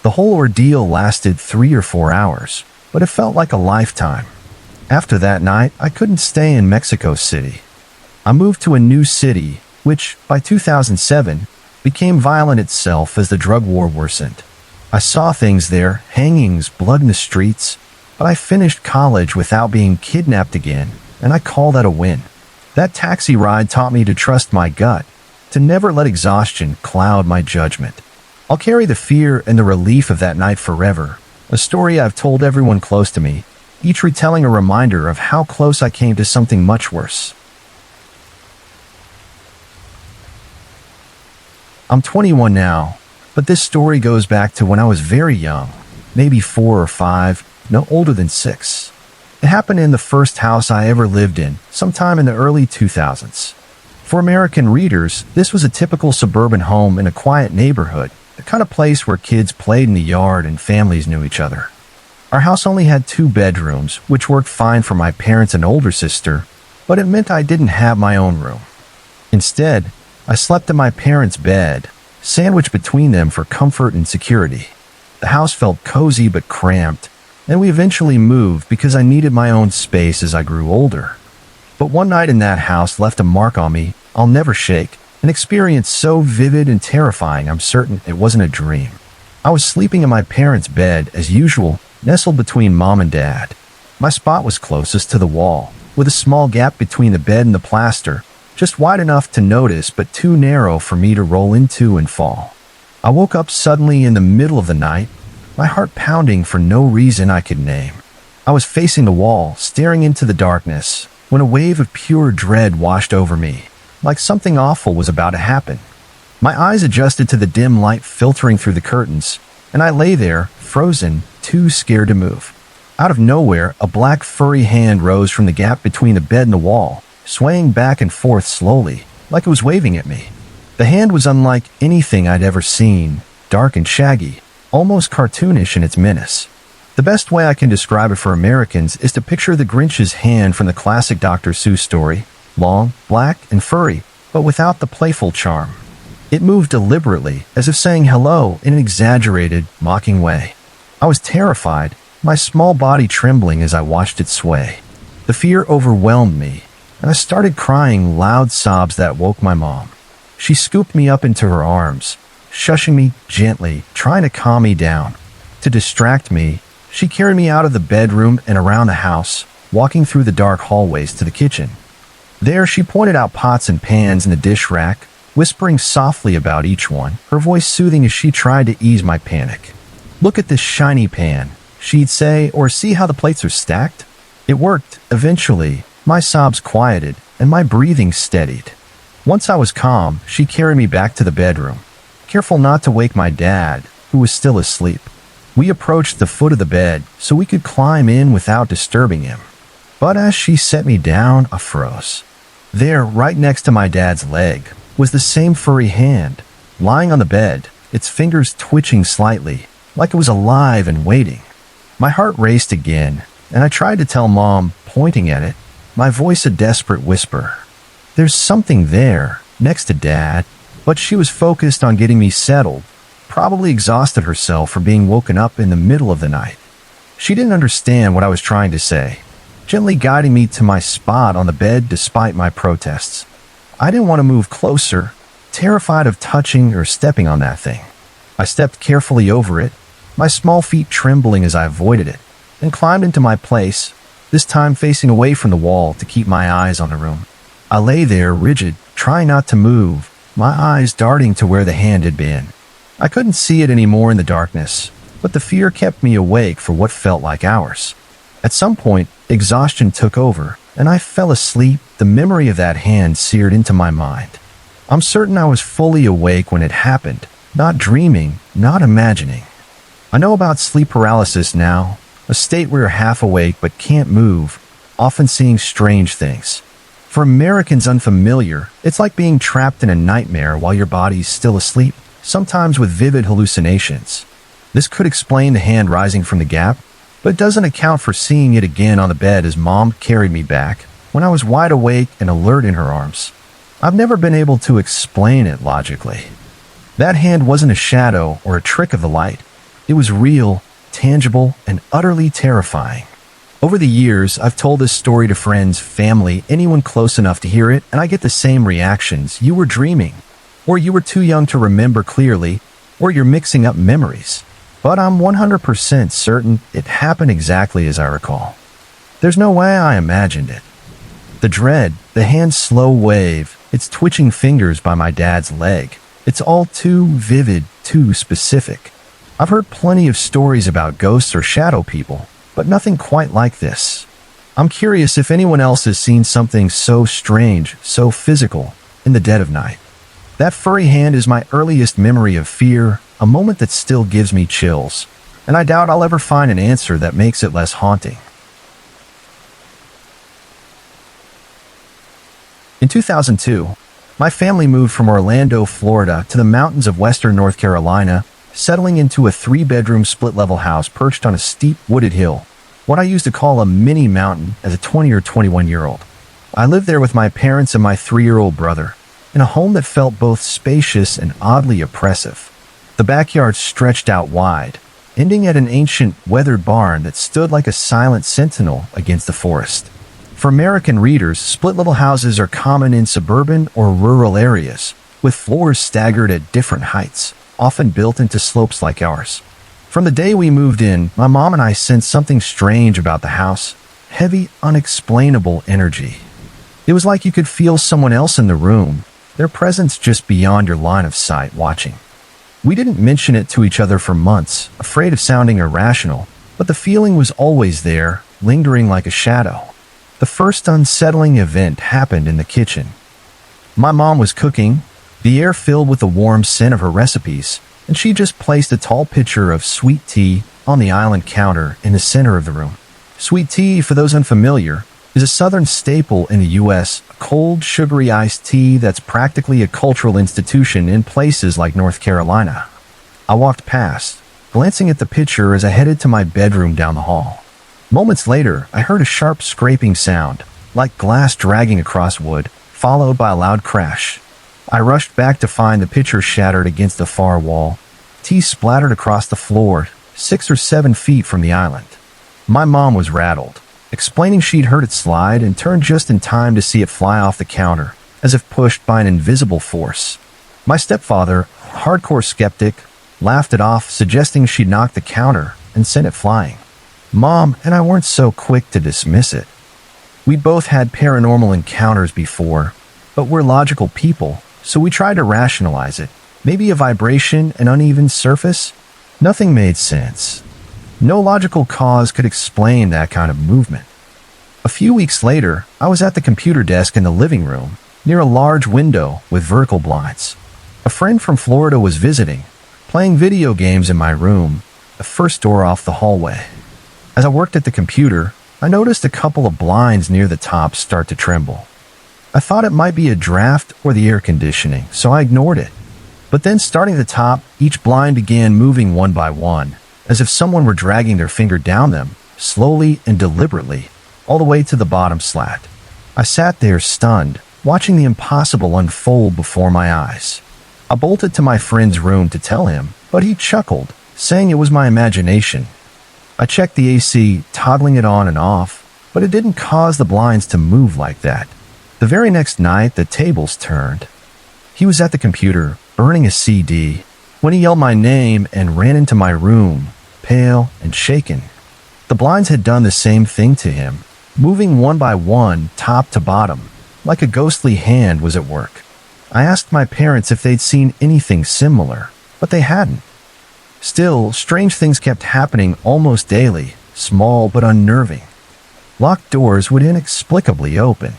The whole ordeal lasted 3 or 4 hours, but it felt like a lifetime. After that night, I couldn't stay in Mexico City. I moved to a new city, which, by 2007, became violent itself as the drug war worsened. I saw things there, hangings, blood in the streets, but I finished college without being kidnapped again, and I call that a win. That taxi ride taught me to trust my gut, to never let exhaustion cloud my judgment. I'll carry the fear and the relief of that night forever, a story I've told everyone close to me, each retelling a reminder of how close I came to something much worse. I'm 21 now, but this story goes back to when I was very young, maybe 4 or 5, no older than 6. It happened in the first house I ever lived in, sometime in the early 2000s. For American readers, this was a typical suburban home in a quiet neighborhood, the kind of place where kids played in the yard and families knew each other. Our house only had 2 bedrooms, which worked fine for my parents and older sister, but it meant I didn't have my own room. Instead, I slept in my parents' bed, sandwiched between them for comfort and security. The house felt cozy but cramped, and we eventually moved because I needed my own space as I grew older. But one night in that house left a mark on me I'll never shake, an experience so vivid and terrifying I'm certain it wasn't a dream. I was sleeping in my parents' bed as usual, nestled between Mom and Dad. My spot was closest to the wall, with a small gap between the bed and the plaster, just wide enough to notice but too narrow for me to roll into and fall. I woke up suddenly in the middle of the night, my heart pounding for no reason I could name. I was facing the wall, staring into the darkness, when a wave of pure dread washed over me, like something awful was about to happen. My eyes adjusted to the dim light filtering through the curtains, and I lay there, frozen, too scared to move. Out of nowhere, a black furry hand rose from the gap between the bed and the wall, swaying back and forth slowly, like it was waving at me. The hand was unlike anything I'd ever seen, dark and shaggy, almost cartoonish in its menace. The best way I can describe it for Americans is to picture the Grinch's hand from the classic Dr. Seuss story, long, black, and furry, but without the playful charm. It moved deliberately, as if saying hello in an exaggerated, mocking way. I was terrified, my small body trembling as I watched it sway. The fear overwhelmed me, and I started crying loud sobs that woke my mom. She scooped me up into her arms, shushing me gently, trying to calm me down. To distract me, she carried me out of the bedroom and around the house, walking through the dark hallways to the kitchen. There, she pointed out pots and pans in the dish rack, whispering softly about each one, her voice soothing as she tried to ease my panic. "Look at this shiny pan," she'd say, or "see how the plates are stacked?" It worked. Eventually, my sobs quieted and my breathing steadied. Once I was calm, she carried me back to the bedroom, careful not to wake my dad, who was still asleep. We approached the foot of the bed so we could climb in without disturbing him. But as she set me down, I froze. There, right next to my dad's leg, was the same furry hand, lying on the bed, its fingers twitching slightly, like it was alive and waiting. My heart raced again, and I tried to tell Mom, pointing at it, my voice a desperate whisper. "There's something there," next to Dad, but she was focused on getting me settled, probably exhausted herself for being woken up in the middle of the night. She didn't understand what I was trying to say, gently guiding me to my spot on the bed despite my protests. I didn't want to move closer, terrified of touching or stepping on that thing. I stepped carefully over it, my small feet trembling as I avoided it, and climbed into my place, this time facing away from the wall to keep my eyes on the room. I lay there, rigid, trying not to move, my eyes darting to where the hand had been. I couldn't see it anymore in the darkness, but the fear kept me awake for what felt like hours. At some point, exhaustion took over, and I fell asleep, the memory of that hand seared into my mind. I'm certain I was fully awake when it happened, not dreaming, not imagining. I know about sleep paralysis now, a state where you're half awake but can't move, often seeing strange things. For Americans unfamiliar, it's like being trapped in a nightmare while your body's still asleep, sometimes with vivid hallucinations. This could explain the hand rising from the gap, but it doesn't account for seeing it again on the bed as Mom carried me back, when I was wide awake and alert in her arms. I've never been able to explain it logically. That hand wasn't a shadow or a trick of the light. It was real, tangible, and utterly terrifying. Over the years, I've told this story to friends, family, anyone close enough to hear it, and I get the same reactions. You were dreaming, or you were too young to remember clearly, or you're mixing up memories. But I'm 100% certain it happened exactly as I recall. There's no way I imagined it. The dread, the hand's slow wave, its twitching fingers by my dad's leg, it's all too vivid, too specific. I've heard plenty of stories about ghosts or shadow people, but nothing quite like this. I'm curious if anyone else has seen something so strange, so physical, in the dead of night. That furry hand is my earliest memory of fear, a moment that still gives me chills. and I doubt I'll ever find an answer that makes it less haunting. In 2002, my family moved from Orlando, Florida to the mountains of western North Carolina, settling into a 3-bedroom split-level house perched on a steep wooded hill, what I used to call a mini mountain as a 20 or 21-year-old. I lived there with my parents and my 3-year-old brother, in a home that felt both spacious and oddly oppressive. The backyard stretched out wide, ending at an ancient, weathered barn that stood like a silent sentinel against the forest. For American readers, split-level houses are common in suburban or rural areas, with floors staggered at different heights, often built into slopes like ours. From the day we moved in, my mom and I sensed something strange about the house, heavy, unexplainable energy. It was like you could feel someone else in the room, their presence just beyond your line of sight watching. We didn't mention it to each other for months, afraid of sounding irrational, but the feeling was always there, lingering like a shadow. The first unsettling event happened in the kitchen. My mom was cooking, the air filled with the warm scent of her recipes, and she just placed a tall pitcher of sweet tea on the island counter in the center of the room. Sweet tea, for those unfamiliar, is a southern staple in the U.S., a cold, sugary iced tea that's practically a cultural institution in places like North Carolina. I walked past, glancing at the pitcher as I headed to my bedroom down the hall. Moments later, I heard a sharp scraping sound, like glass dragging across wood, followed by a loud crash. I rushed back to find the pitcher shattered against the far wall. Tea splattered across the floor, 6 or 7 feet from the island. My mom was rattled, explaining she'd heard it slide and turned just in time to see it fly off the counter, as if pushed by an invisible force. My stepfather, hardcore skeptic, laughed it off, suggesting she'd knocked the counter and sent it flying. Mom and I weren't so quick to dismiss it. We'd both had paranormal encounters before, but we're logical people, so we tried to rationalize it. Maybe a vibration, an uneven surface? Nothing made sense. No logical cause could explain that kind of movement. A few weeks later, I was at the computer desk in the living room, near a large window with vertical blinds. A friend from Florida was visiting, playing video games in my room, the first door off the hallway. As I worked at the computer, I noticed a couple of blinds near the top start to tremble. I thought it might be a draft or the air conditioning, so I ignored it. But then, starting at the top, each blind began moving one by one, as if someone were dragging their finger down them, slowly and deliberately, all the way to the bottom slat. I sat there stunned, watching the impossible unfold before my eyes. I bolted to my friend's room to tell him, but he chuckled, saying it was my imagination. I checked the AC, toggling it on and off, but it didn't cause the blinds to move like that. The very next night, the tables turned. He was at the computer, burning a CD, when he yelled my name and ran into my room, pale and shaken. The blinds had done the same thing to him, moving one by one, top to bottom, like a ghostly hand was at work. I asked my parents if they'd seen anything similar, but they hadn't. Still, strange things kept happening almost daily, small but unnerving. Locked doors would inexplicably open.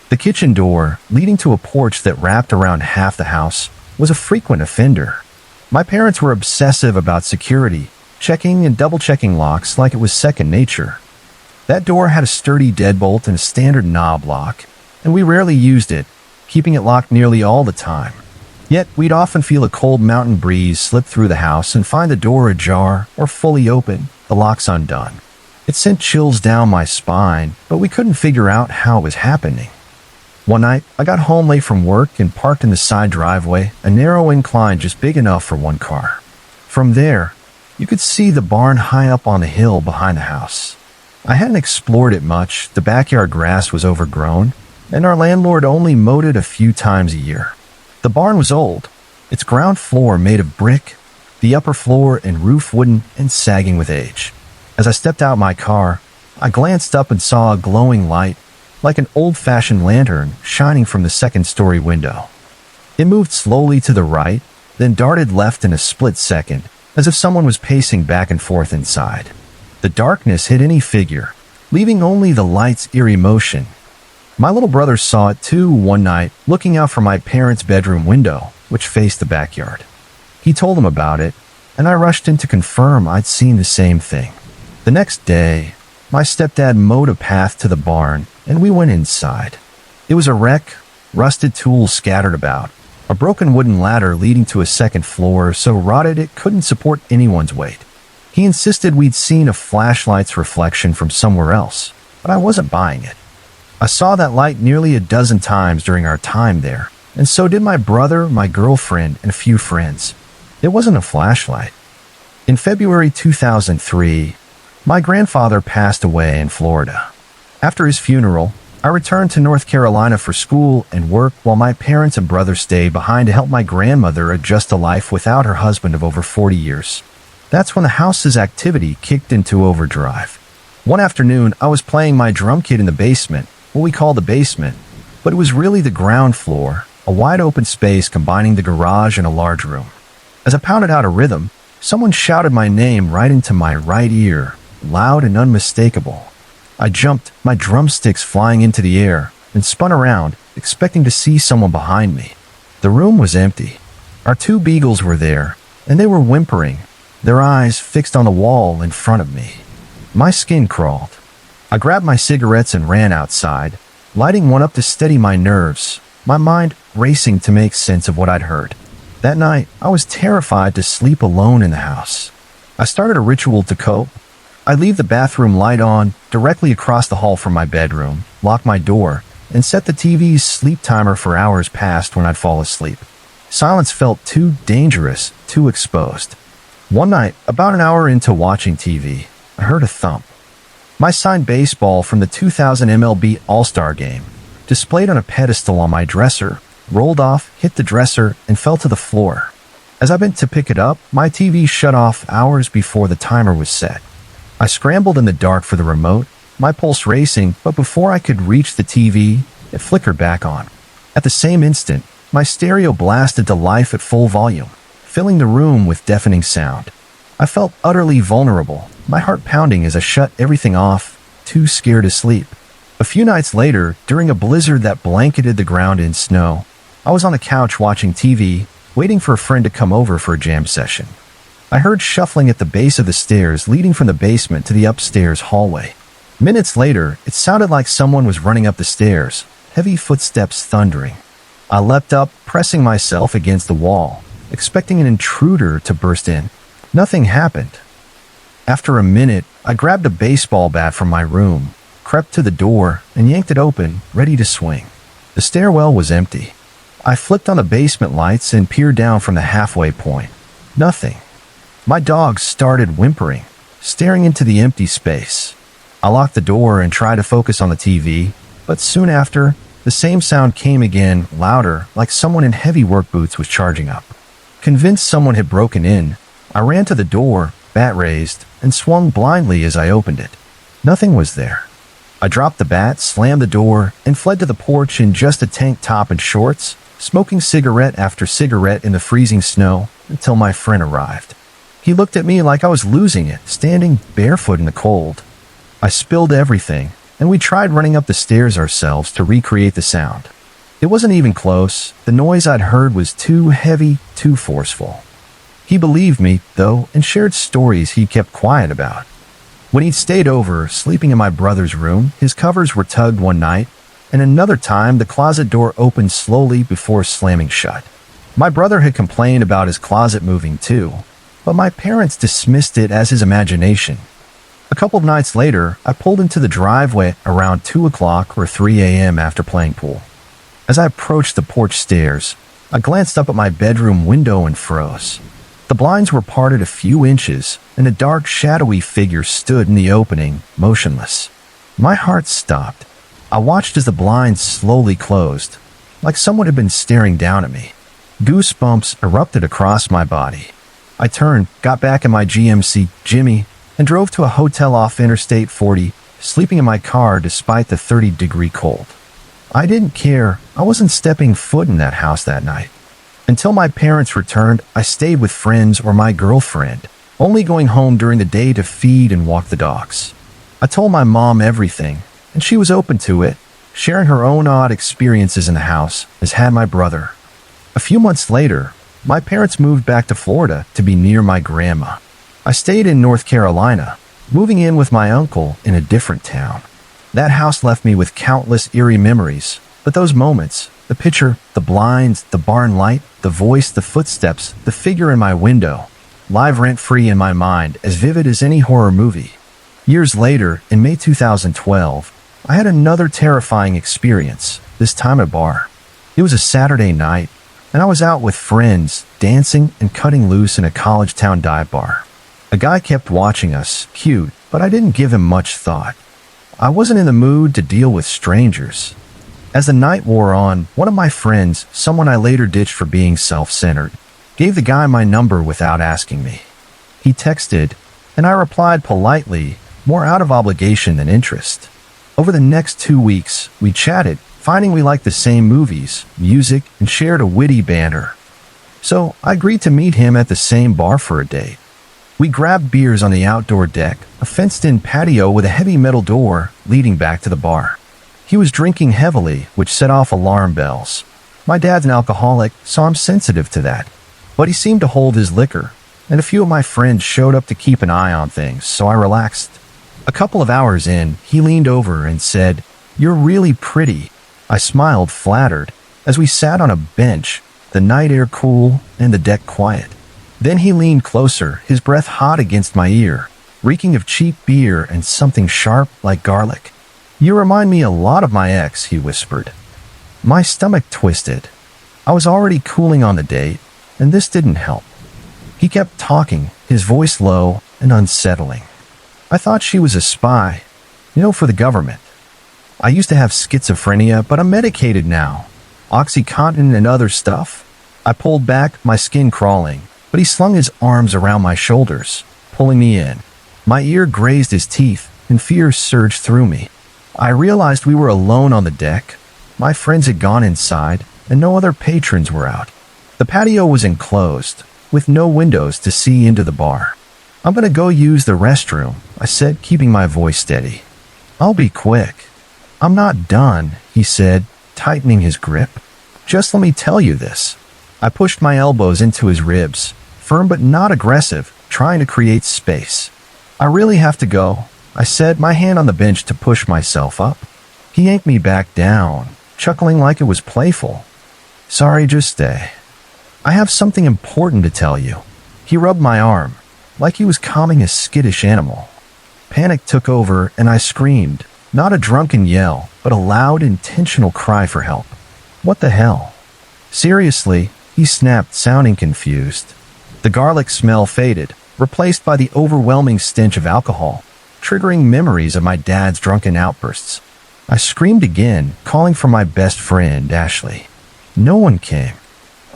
The kitchen door, leading to a porch that wrapped around half the house, was a frequent offender. My parents were obsessive about security, checking and double-checking locks like it was second nature. That door had a sturdy deadbolt and a standard knob lock, and we rarely used it, keeping it locked nearly all the time. Yet, we'd often feel a cold mountain breeze slip through the house and find the door ajar or fully open, the locks undone. It sent chills down my spine, but we couldn't figure out how it was happening. One night, I got home late from work and parked in the side driveway, a narrow incline just big enough for one car. From there, you could see the barn high up on the hill behind the house. I hadn't explored it much, the backyard grass was overgrown, and our landlord only mowed it a few times a year. The barn was old, its ground floor made of brick, the upper floor and roof wooden and sagging with age. As I stepped out my car, I glanced up and saw a glowing light, like an old-fashioned lantern shining from the second-story window. It moved slowly to the right, then darted left in a split second, as if someone was pacing back and forth inside. The darkness hid any figure, leaving only the light's eerie motion. My little brother saw it too one night, looking out from my parents' bedroom window, which faced the backyard. He told him about it, and I rushed in to confirm I'd seen the same thing. The next day, my stepdad mowed a path to the barn, and we went inside. It was a wreck, rusted tools scattered about, a broken wooden ladder leading to a second floor so rotted it couldn't support anyone's weight. He insisted we'd seen a flashlight's reflection from somewhere else, but I wasn't buying it. I saw that light nearly a dozen times during our time there, and so did my brother, my girlfriend, and a few friends. It wasn't a flashlight. In February 2003, my grandfather passed away in Florida. After his funeral, I returned to North Carolina for school and work while my parents and brother stayed behind to help my grandmother adjust to life without her husband of over 40 years. That's when the house's activity kicked into overdrive. One afternoon, I was playing my drum kit in the basement, what we call the basement, but it was really the ground floor, a wide open space combining the garage and a large room. As I pounded out a rhythm, someone shouted my name right into my right ear, loud and unmistakable. I jumped, my drumsticks flying into the air, and spun around, expecting to see someone behind me. The room was empty. Our two beagles were there, and they were whimpering, their eyes fixed on the wall in front of me. My skin crawled. I grabbed my cigarettes and ran outside, lighting one up to steady my nerves, my mind racing to make sense of what I'd heard. That night, I was terrified to sleep alone in the house. I started a ritual to cope. I'd leave the bathroom light on directly across the hall from my bedroom, lock my door, and set the TV's sleep timer for hours past when I'd fall asleep. Silence felt too dangerous, too exposed. One night, about an hour into watching TV, I heard a thump. My signed baseball from the 2000 MLB All-Star Game, displayed on a pedestal on my dresser, rolled off, hit the dresser, and fell to the floor. As I bent to pick it up, my TV shut off hours before the timer was set. I scrambled in the dark for the remote, my pulse racing, but before I could reach the TV, it flickered back on. At the same instant, my stereo blasted to life at full volume, filling the room with deafening sound. I felt utterly vulnerable, my heart pounding as I shut everything off, too scared to sleep. A few nights later, during a blizzard that blanketed the ground in snow, I was on the couch watching TV, waiting for a friend to come over for a jam session. I heard shuffling at the base of the stairs leading from the basement to the upstairs hallway. Minutes later, it sounded like someone was running up the stairs, heavy footsteps thundering. I leapt up, pressing myself against the wall, expecting an intruder to burst in. Nothing happened. After a minute, I grabbed a baseball bat from my room, crept to the door, and yanked it open, ready to swing. The stairwell was empty. I flipped on the basement lights and peered down from the halfway point. Nothing. My dog started whimpering, staring into the empty space. I locked the door and tried to focus on the TV, but soon after, the same sound came again, louder, like someone in heavy work boots was charging up. Convinced someone had broken in, I ran to the door, bat raised, and swung blindly as I opened it. Nothing was there. I dropped the bat, slammed the door, and fled to the porch in just a tank top and shorts, smoking cigarette after cigarette in the freezing snow until my friend arrived. He looked at me like I was losing it, standing barefoot in the cold. I spilled everything, and we tried running up the stairs ourselves to recreate the sound. It wasn't even close. The noise I'd heard was too heavy, too forceful. He believed me, though, and shared stories he kept quiet about. When he'd stayed over, sleeping in my brother's room, his covers were tugged one night, and another time the closet door opened slowly before slamming shut. My brother had complained about his closet moving too, but my parents dismissed it as his imagination. A couple of nights later, I pulled into the driveway around 2 o'clock or 3 a.m. after playing pool. As I approached the porch stairs, I glanced up at my bedroom window and froze. The blinds were parted a few inches, and a dark, shadowy figure stood in the opening, motionless. My heart stopped. I watched as the blinds slowly closed, like someone had been staring down at me. Goosebumps erupted across my body. I turned, got back in my GMC Jimmy, and drove to a hotel off Interstate 40, sleeping in my car despite the 30-degree cold. I didn't care. I wasn't stepping foot in that house that night. Until my parents returned, I stayed with friends or my girlfriend, only going home during the day to feed and walk the dogs. I told my mom everything, and she was open to it, sharing her own odd experiences in the house, as had my brother. A few months later, My parents moved back to Florida to be near my grandma. I stayed in North Carolina, moving in with my uncle in a different town. That house left me with countless eerie memories, but those moments, the picture, the blinds, the barn light, the voice, the footsteps, the figure in my window, live rent-free in my mind, as vivid as any horror movie. Years later, in May 2012, I had another terrifying experience, this time at a bar. It was a Saturday night, and I was out with friends, dancing and cutting loose in a college town dive bar. A guy kept watching us, cute, but I didn't give him much thought. I wasn't in the mood to deal with strangers. As the night wore on, one of my friends, someone I later ditched for being self-centered, gave the guy my number without asking me. He texted, and I replied politely, more out of obligation than interest. Over the next 2 weeks, we chatted, finding we liked the same movies, music, and shared a witty banter. So I agreed to meet him at the same bar for a date. We grabbed beers on the outdoor deck, a fenced-in patio with a heavy metal door leading back to the bar. He was drinking heavily, which set off alarm bells. My dad's an alcoholic, so I'm sensitive to that. But he seemed to hold his liquor, and a few of my friends showed up to keep an eye on things, so I relaxed. A couple of hours in, he leaned over and said, "You're really pretty." I smiled, flattered, as we sat on a bench, the night air cool and the deck quiet. Then he leaned closer, his breath hot against my ear, reeking of cheap beer and something sharp like garlic. "You remind me a lot of my ex," he whispered. My stomach twisted. I was already cooling on the date, and this didn't help. He kept talking, his voice low and unsettling. "I thought she was a spy, for the government. I used to have schizophrenia, but I'm medicated now. Oxycontin and other stuff." I pulled back, my skin crawling, but he slung his arms around my shoulders, pulling me in. My ear grazed his teeth, and fear surged through me. I realized we were alone on the deck. My friends had gone inside, and no other patrons were out. The patio was enclosed, with no windows to see into the bar. "I'm gonna go use the restroom," I said, keeping my voice steady. "I'll be quick." "I'm not done," he said, tightening his grip. "Just let me tell you this." I pushed my elbows into his ribs, firm but not aggressive, trying to create space. "I really have to go," I said, my hand on the bench to push myself up. He yanked me back down, chuckling like it was playful. "Sorry, just stay. I have something important to tell you." He rubbed my arm, like he was calming a skittish animal. Panic took over, and I screamed, not a drunken yell, but a loud, intentional cry for help. "What the hell?" "Seriously," he snapped, sounding confused. The garlic smell faded, replaced by the overwhelming stench of alcohol, triggering memories of my dad's drunken outbursts. I screamed again, calling for my best friend, Ashley. No one came.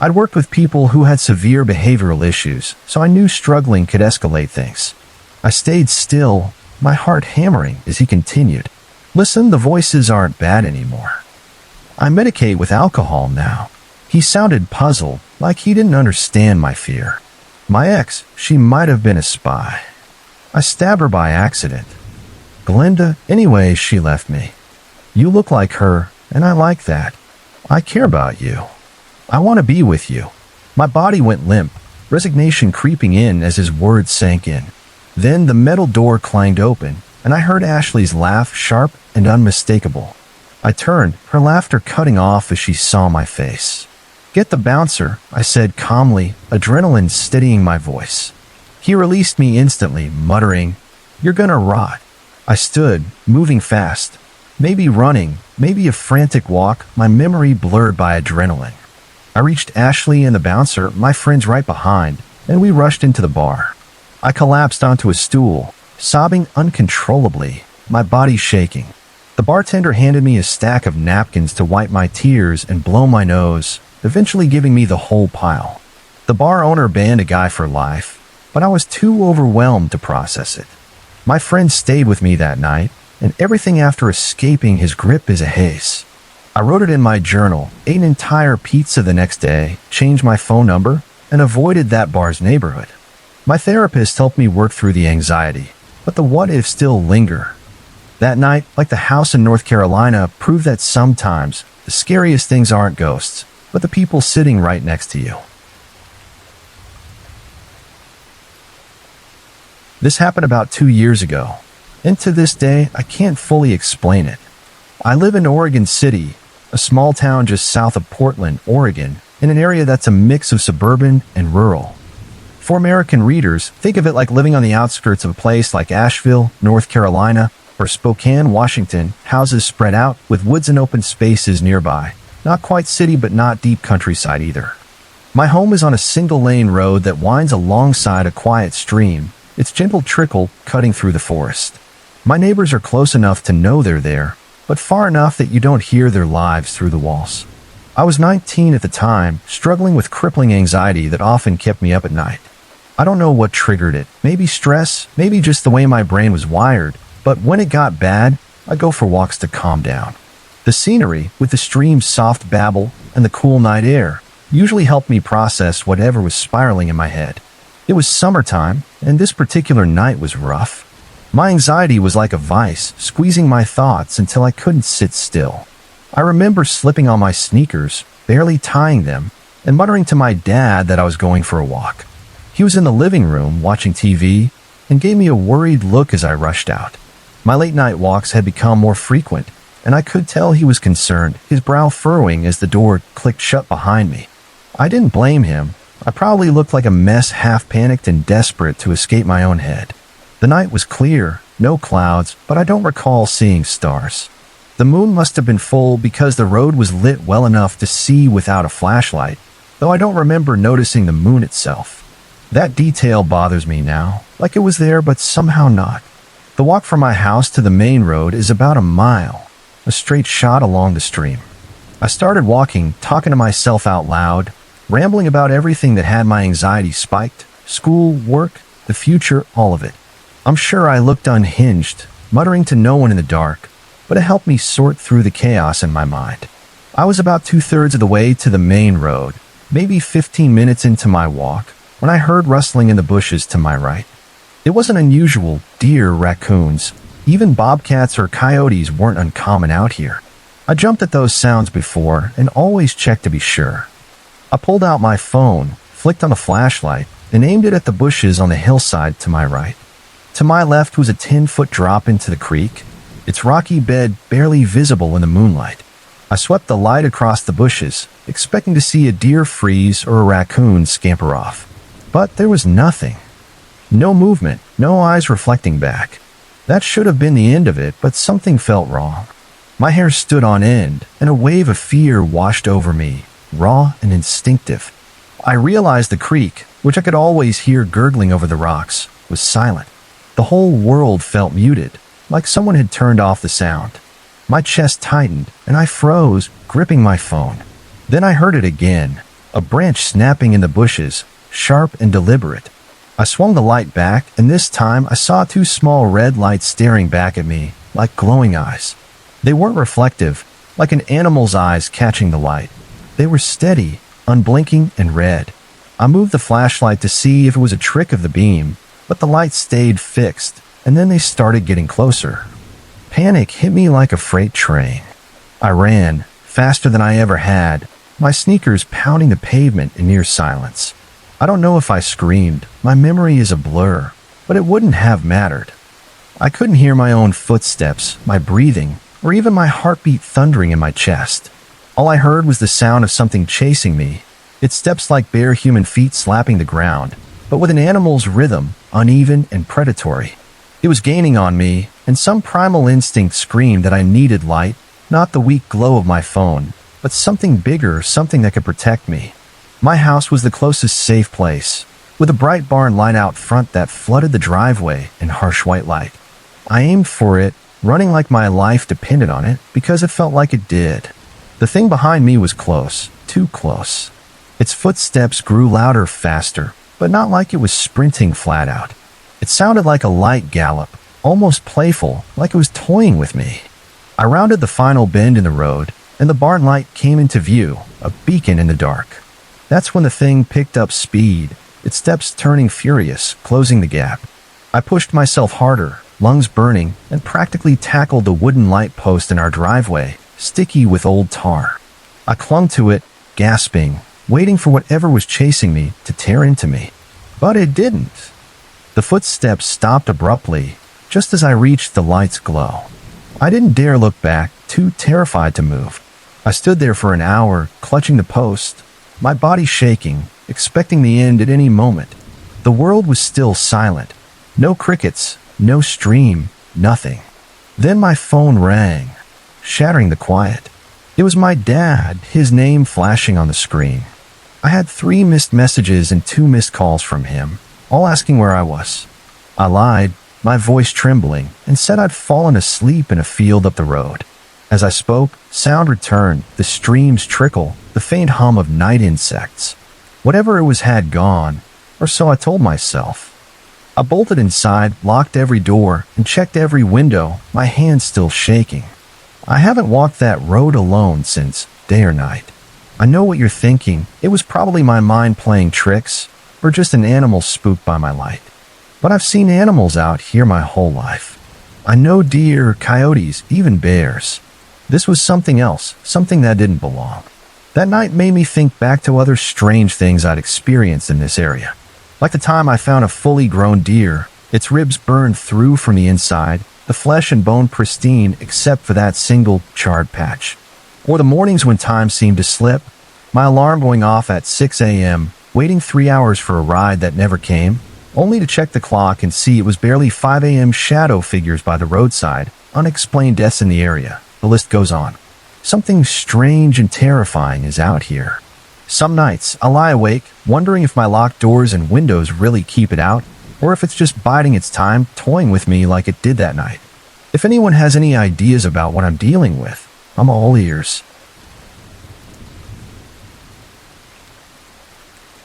I'd worked with people who had severe behavioral issues, so I knew struggling could escalate things. I stayed still, my heart hammering as he continued. "Listen, the voices aren't bad anymore. I medicate with alcohol now." He sounded puzzled, like he didn't understand my fear. "My ex, she might have been a spy. I stabbed her by accident. Glenda, anyway, she left me. You look like her, and I like that. I care about you. I want to be with you." My body went limp, resignation creeping in as his words sank in. Then the metal door clanged open, and I heard Ashley's laugh, sharp and unmistakable. I turned, her laughter cutting off as she saw my face. "Get the bouncer," I said calmly, adrenaline steadying my voice. He released me instantly, muttering, "You're gonna rot." I stood, moving fast. Maybe running, maybe a frantic walk, my memory blurred by adrenaline. I reached Ashley and the bouncer, my friends right behind, and we rushed into the bar. I collapsed onto a stool, sobbing uncontrollably, my body shaking. The bartender handed me a stack of napkins to wipe my tears and blow my nose, eventually giving me the whole pile. The bar owner banned a guy for life, but I was too overwhelmed to process it. My friend stayed with me that night, and everything after escaping his grip is a haze. I wrote it in my journal, ate an entire pizza the next day, changed my phone number, and avoided that bar's neighborhood. My therapist helped me work through the anxiety, but the what-ifs still linger. That night, like the house in North Carolina, proved that sometimes the scariest things aren't ghosts, but the people sitting right next to you. This happened about 2 years ago, and to this day, I can't fully explain it. I live in Oregon City, a small town just south of Portland, Oregon, in an area that's a mix of suburban and rural. For American readers, think of it like living on the outskirts of a place like Asheville, North Carolina, or Spokane, Washington, houses spread out with woods and open spaces nearby. Not quite city, but not deep countryside either. My home is on a single-lane road that winds alongside a quiet stream, its gentle trickle cutting through the forest. My neighbors are close enough to know they're there, but far enough that you don't hear their lives through the walls. I was 19 at the time, struggling with crippling anxiety that often kept me up at night. I don't know what triggered it. Maybe stress, maybe just the way my brain was wired, but when it got bad, I'd go for walks to calm down. The scenery, with the stream's soft babble and the cool night air, usually helped me process whatever was spiraling in my head. It was summertime, and this particular night was rough. My anxiety was like a vice, squeezing my thoughts until I couldn't sit still. I remember slipping on my sneakers, barely tying them, and muttering to my dad that I was going for a walk. He was in the living room watching TV and gave me a worried look as I rushed out. My late-night walks had become more frequent, and I could tell he was concerned, his brow furrowing as the door clicked shut behind me. I didn't blame him. I probably looked like a mess, half-panicked and desperate to escape my own head. The night was clear, no clouds, but I don't recall seeing stars. The moon must have been full because the road was lit well enough to see without a flashlight, though I don't remember noticing the moon itself. That detail bothers me now, like it was there but somehow not. The walk from my house to the main road is about a mile, a straight shot along the stream. I started walking, talking to myself out loud, rambling about everything that had my anxiety spiked, school, work, the future, all of it. I'm sure I looked unhinged, muttering to no one in the dark, but it helped me sort through the chaos in my mind. I was about 2/3 of the way to the main road, maybe 15 minutes into my walk, when I heard rustling in the bushes to my right. It wasn't unusual. Deer, raccoons, even bobcats or coyotes weren't uncommon out here. I jumped at those sounds before and always checked to be sure. I pulled out my phone, flicked on the flashlight, and aimed it at the bushes on the hillside to my right. To my left was a 10-foot drop into the creek, its rocky bed barely visible in the moonlight. I swept the light across the bushes, expecting to see a deer freeze or a raccoon scamper off. But there was nothing. No movement, no eyes reflecting back. That should have been the end of it, but something felt wrong. My hair stood on end, and a wave of fear washed over me, raw and instinctive. I realized the creek, which I could always hear gurgling over the rocks, was silent. The whole world felt muted, like someone had turned off the sound. My chest tightened, and I froze, gripping my phone. Then I heard it again, a branch snapping in the bushes, sharp and deliberate. I swung the light back, and this time I saw 2 small red lights staring back at me, like glowing eyes. They weren't reflective, like an animal's eyes catching the light. They were steady, unblinking, and red. I moved the flashlight to see if it was a trick of the beam, but the light stayed fixed, and then they started getting closer. Panic hit me like a freight train. I ran, faster than I ever had, my sneakers pounding the pavement in near silence. I don't know if I screamed, my memory is a blur, but it wouldn't have mattered. I couldn't hear my own footsteps, my breathing, or even my heartbeat thundering in my chest. All I heard was the sound of something chasing me, its steps like bare human feet slapping the ground, but with an animal's rhythm, uneven and predatory. It was gaining on me, and some primal instinct screamed that I needed light, not the weak glow of my phone, but something bigger, something that could protect me. My house was the closest safe place, with a bright barn light out front that flooded the driveway in harsh white light. I aimed for it, running like my life depended on it, because it felt like it did. The thing behind me was close, too close. Its footsteps grew louder, faster, but not like it was sprinting flat out. It sounded like a light gallop, almost playful, like it was toying with me. I rounded the final bend in the road, and the barn light came into view, a beacon in the dark. That's when the thing picked up speed, its steps turning furious, closing the gap. I pushed myself harder, lungs burning, and practically tackled the wooden light post in our driveway, sticky with old tar. I clung to it, gasping, waiting for whatever was chasing me to tear into me. But it didn't. The footsteps stopped abruptly, just as I reached the light's glow. I didn't dare look back, too terrified to move. I stood there for an hour, clutching the post, my body shaking, expecting the end at any moment. The world was still silent. No crickets, no stream, nothing. Then my phone rang, shattering the quiet. It was my dad, his name flashing on the screen. I had 3 missed messages and 2 missed calls from him, all asking where I was. I lied, my voice trembling, and said I'd fallen asleep in a field up the road. As I spoke, sound returned, the stream's trickle, the faint hum of night insects. Whatever it was had gone, or so I told myself. I bolted inside, locked every door, and checked every window, my hands still shaking. I haven't walked that road alone since, day or night. I know what you're thinking. It was probably my mind playing tricks, or just an animal spooked by my light. But I've seen animals out here my whole life. I know deer, coyotes, even bears. This was something else, something that didn't belong. That night made me think back to other strange things I'd experienced in this area. Like the time I found a fully grown deer, its ribs burned through from the inside, the flesh and bone pristine except for that single charred patch. Or the mornings when time seemed to slip, my alarm going off at 6 a.m., waiting 3 hours for a ride that never came, only to check the clock and see it was barely 5 a.m. shadow figures by the roadside, unexplained deaths in the area. The list goes on. Something strange and terrifying is out here. Some nights, I lie awake, wondering if my locked doors and windows really keep it out, or if it's just biding its time, toying with me like it did that night. If anyone has any ideas about what I'm dealing with, I'm all ears.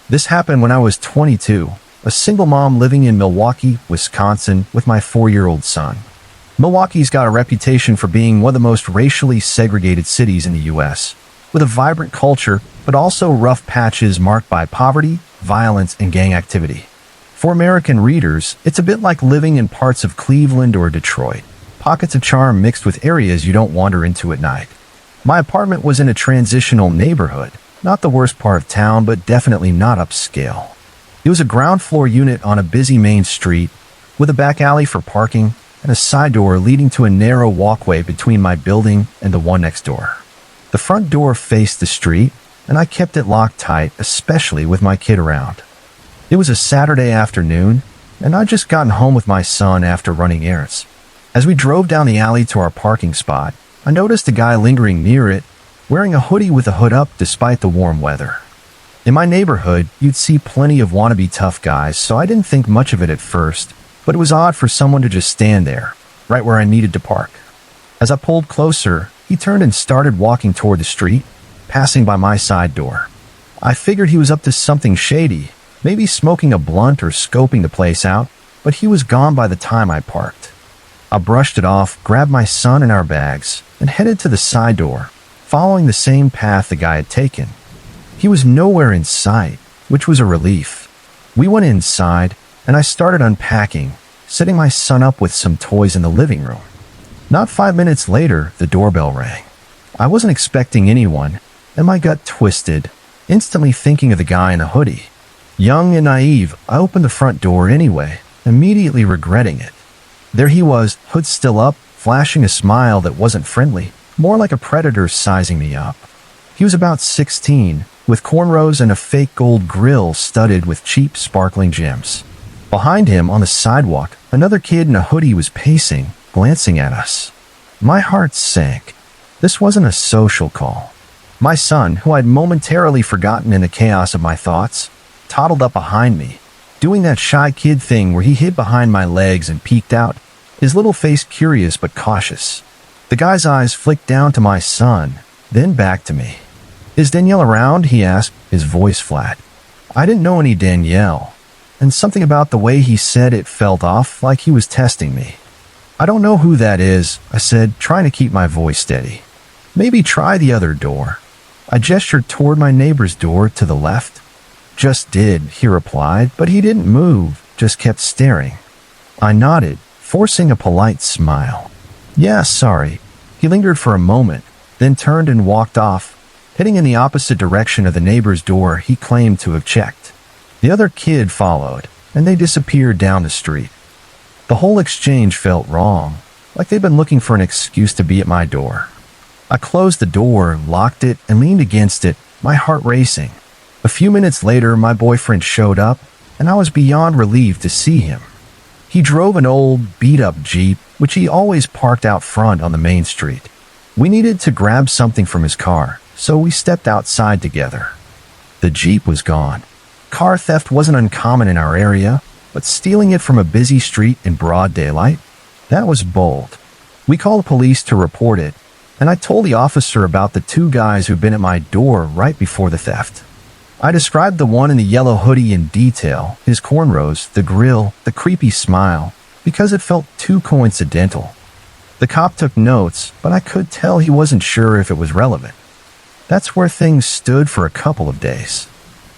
This happened when I was 22, a single mom living in Milwaukee, Wisconsin, with my 4-year-old son. Milwaukee's got a reputation for being one of the most racially segregated cities in the U.S., with a vibrant culture, but also rough patches marked by poverty, violence, and gang activity. For American readers, it's a bit like living in parts of Cleveland or Detroit, pockets of charm mixed with areas you don't wander into at night. My apartment was in a transitional neighborhood, not the worst part of town, but definitely not upscale. It was a ground floor unit on a busy main street, with a back alley for parking, and a side door leading to a narrow walkway between my building and the one next door. The front door faced the street, and I kept it locked tight, especially with my kid around. It was a Saturday afternoon, and I'd just gotten home with my son after running errands. As we drove down the alley to our parking spot, I noticed a guy lingering near it, wearing a hoodie with a hood up despite the warm weather. In my neighborhood, you'd see plenty of wannabe tough guys, so I didn't think much of it at first, but it was odd for someone to just stand there, right where I needed to park. As I pulled closer, he turned and started walking toward the street, passing by my side door. I figured he was up to something shady, maybe smoking a blunt or scoping the place out, but he was gone by the time I parked. I brushed it off, grabbed my son and our bags, and headed to the side door, following the same path the guy had taken. He was nowhere in sight, which was a relief. We went inside, and I started unpacking, setting my son up with some toys in the living room. Not 5 minutes later, the doorbell rang. I wasn't expecting anyone, and my gut twisted, instantly thinking of the guy in the hoodie. Young and naive, I opened the front door anyway, immediately regretting it. There he was, hood still up, flashing a smile that wasn't friendly, more like a predator sizing me up. He was about 16, with cornrows and a fake gold grill studded with cheap, sparkling gems. Behind him, on the sidewalk, another kid in a hoodie was pacing, glancing at us. My heart sank. This wasn't a social call. My son, who I'd momentarily forgotten in the chaos of my thoughts, toddled up behind me, doing that shy kid thing where he hid behind my legs and peeked out, his little face curious but cautious. The guy's eyes flicked down to my son, then back to me. "Is Danielle around?" he asked, his voice flat. I didn't know any Danielle, and something about the way he said it felt off, like he was testing me. "I don't know who that is," I said, trying to keep my voice steady. "Maybe try the other door." I gestured toward my neighbor's door to the left. "Just did," he replied, but he didn't move, just kept staring. I nodded, forcing a polite smile. "Yeah, sorry." He lingered for a moment, then turned and walked off, heading in the opposite direction of the neighbor's door he claimed to have checked. The other kid followed, and they disappeared down the street. The whole exchange felt wrong, like they'd been looking for an excuse to be at my door. I closed the door, locked it, and leaned against it, my heart racing. A few minutes later, my boyfriend showed up, and I was beyond relieved to see him. He drove an old, beat-up Jeep, which he always parked out front on the main street. We needed to grab something from his car, so we stepped outside together. The Jeep was gone. Car theft wasn't uncommon in our area, but stealing it from a busy street in broad daylight? That was bold. We called the police to report it, and I told the officer about the two guys who'd been at my door right before the theft. I described the one in the yellow hoodie in detail, his cornrows, the grill, the creepy smile, because it felt too coincidental. The cop took notes, but I could tell he wasn't sure if it was relevant. That's where things stood for a couple of days.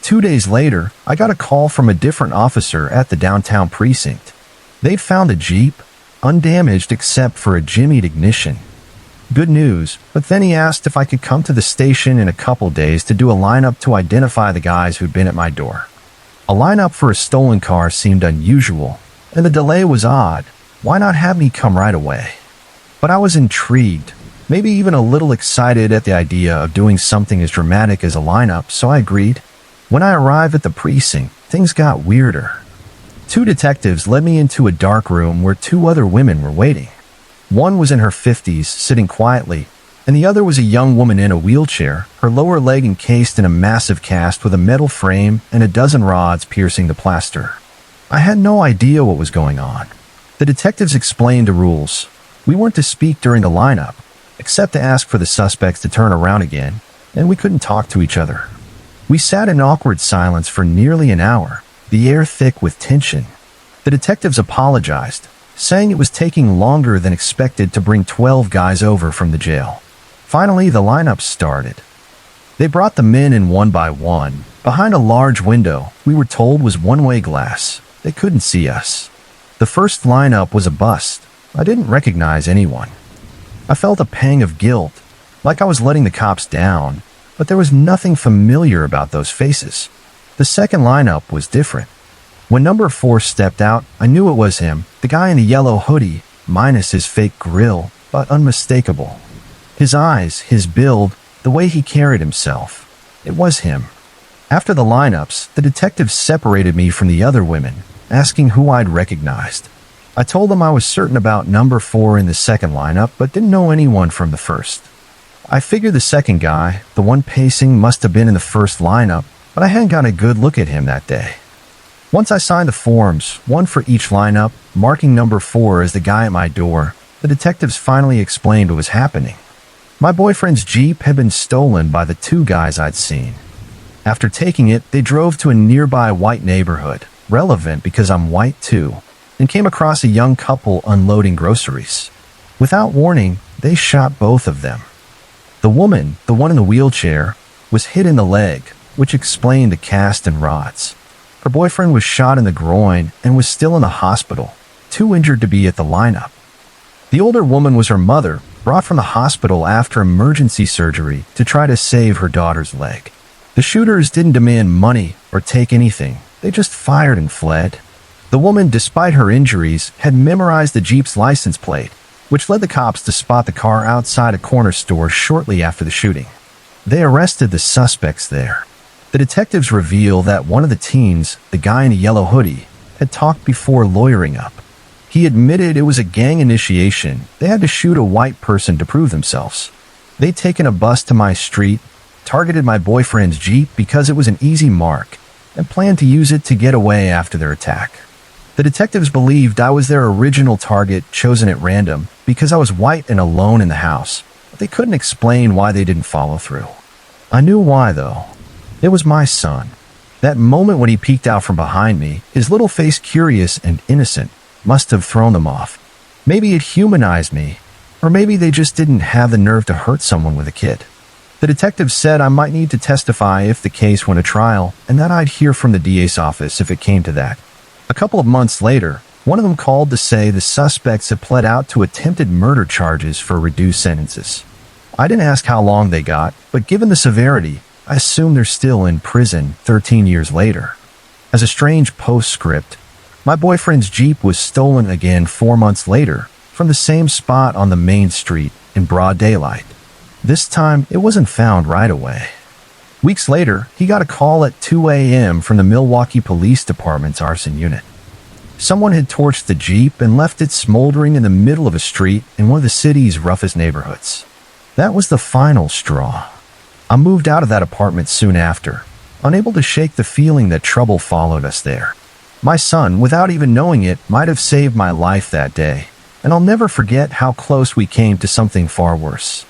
2 days later, I got a call from a different officer at the downtown precinct. They'd found the Jeep, undamaged except for a jimmied ignition. Good news, but then he asked if I could come to the station in a couple days to do a lineup to identify the guys who'd been at my door. A lineup for a stolen car seemed unusual, and the delay was odd. Why not have me come right away? But I was intrigued, maybe even a little excited at the idea of doing something as dramatic as a lineup, so I agreed. When I arrived at the precinct, things got weirder. 2 detectives led me into a dark room where 2 other women were waiting. One was in her 50s, sitting quietly, and the other was a young woman in a wheelchair, her lower leg encased in a massive cast with a metal frame and a dozen rods piercing the plaster. I had no idea what was going on. The detectives explained the rules. We weren't to speak during the lineup, except to ask for the suspects to turn around again, and we couldn't talk to each other. We sat in awkward silence for nearly an hour, the air thick with tension. The detectives apologized, saying it was taking longer than expected to bring 12 guys over from the jail. Finally, the lineup started. They brought the men in one by one. Behind a large window, we were told was one-way glass. They couldn't see us. The first lineup was a bust. I didn't recognize anyone. I felt a pang of guilt, like I was letting the cops down, but there was nothing familiar about those faces. The second lineup was different. When number 4 stepped out, I knew it was him, the guy in the yellow hoodie, minus his fake grill, but unmistakable. His eyes, his build, the way he carried himself. It was him. After the lineups, the detectives separated me from the other women, asking who I'd recognized. I told them I was certain about number 4 in the second lineup, but didn't know anyone from the first. I figured the second guy, the one pacing, must have been in the first lineup, but I hadn't gotten a good look at him that day. Once I signed the forms, one for each lineup, marking number 4 as the guy at my door, the detectives finally explained what was happening. My boyfriend's Jeep had been stolen by the 2 guys I'd seen. After taking it, they drove to a nearby white neighborhood, relevant because I'm white too, and came across a young couple unloading groceries. Without warning, they shot both of them. The woman, the one in the wheelchair, was hit in the leg, which explained the cast and rods. Her boyfriend was shot in the groin and was still in the hospital, too injured to be at the lineup. The older woman was her mother, brought from the hospital after emergency surgery to try to save her daughter's leg. The shooters didn't demand money or take anything. They just fired and fled. The woman, despite her injuries, had memorized the Jeep's license plate, which led the cops to spot the car outside a corner store shortly after the shooting. They arrested the suspects there. The detectives reveal that one of the teens, the guy in a yellow hoodie, had talked before lawyering up. He admitted it was a gang initiation. They had to shoot a white person to prove themselves. They'd taken a bus to my street, targeted my boyfriend's Jeep because it was an easy mark, and planned to use it to get away after their attack. The detectives believed I was their original target, chosen at random, because I was white and alone in the house, but they couldn't explain why they didn't follow through. I knew why, though. It was my son. That moment when he peeked out from behind me, his little face curious and innocent, must have thrown them off. Maybe it humanized me, or maybe they just didn't have the nerve to hurt someone with a kid. The detectives said I might need to testify if the case went to trial, and that I'd hear from the DA's office if it came to that. A couple of months later, one of them called to say the suspects had pled out to attempted murder charges for reduced sentences. I didn't ask how long they got, but given the severity, I assume they're still in prison 13 years later. As a strange postscript, My boyfriend's Jeep was stolen again 4 months later from the same spot on the main street in broad daylight. This time, it wasn't found right away. Weeks later, he got a call at 2 a.m. from the Milwaukee Police Department's arson unit. Someone had torched the Jeep and left it smoldering in the middle of a street in one of the city's roughest neighborhoods. That was the final straw. I moved out of that apartment soon after, unable to shake the feeling that trouble followed us there. My son, without even knowing it, might have saved my life that day, and I'll never forget how close we came to something far worse.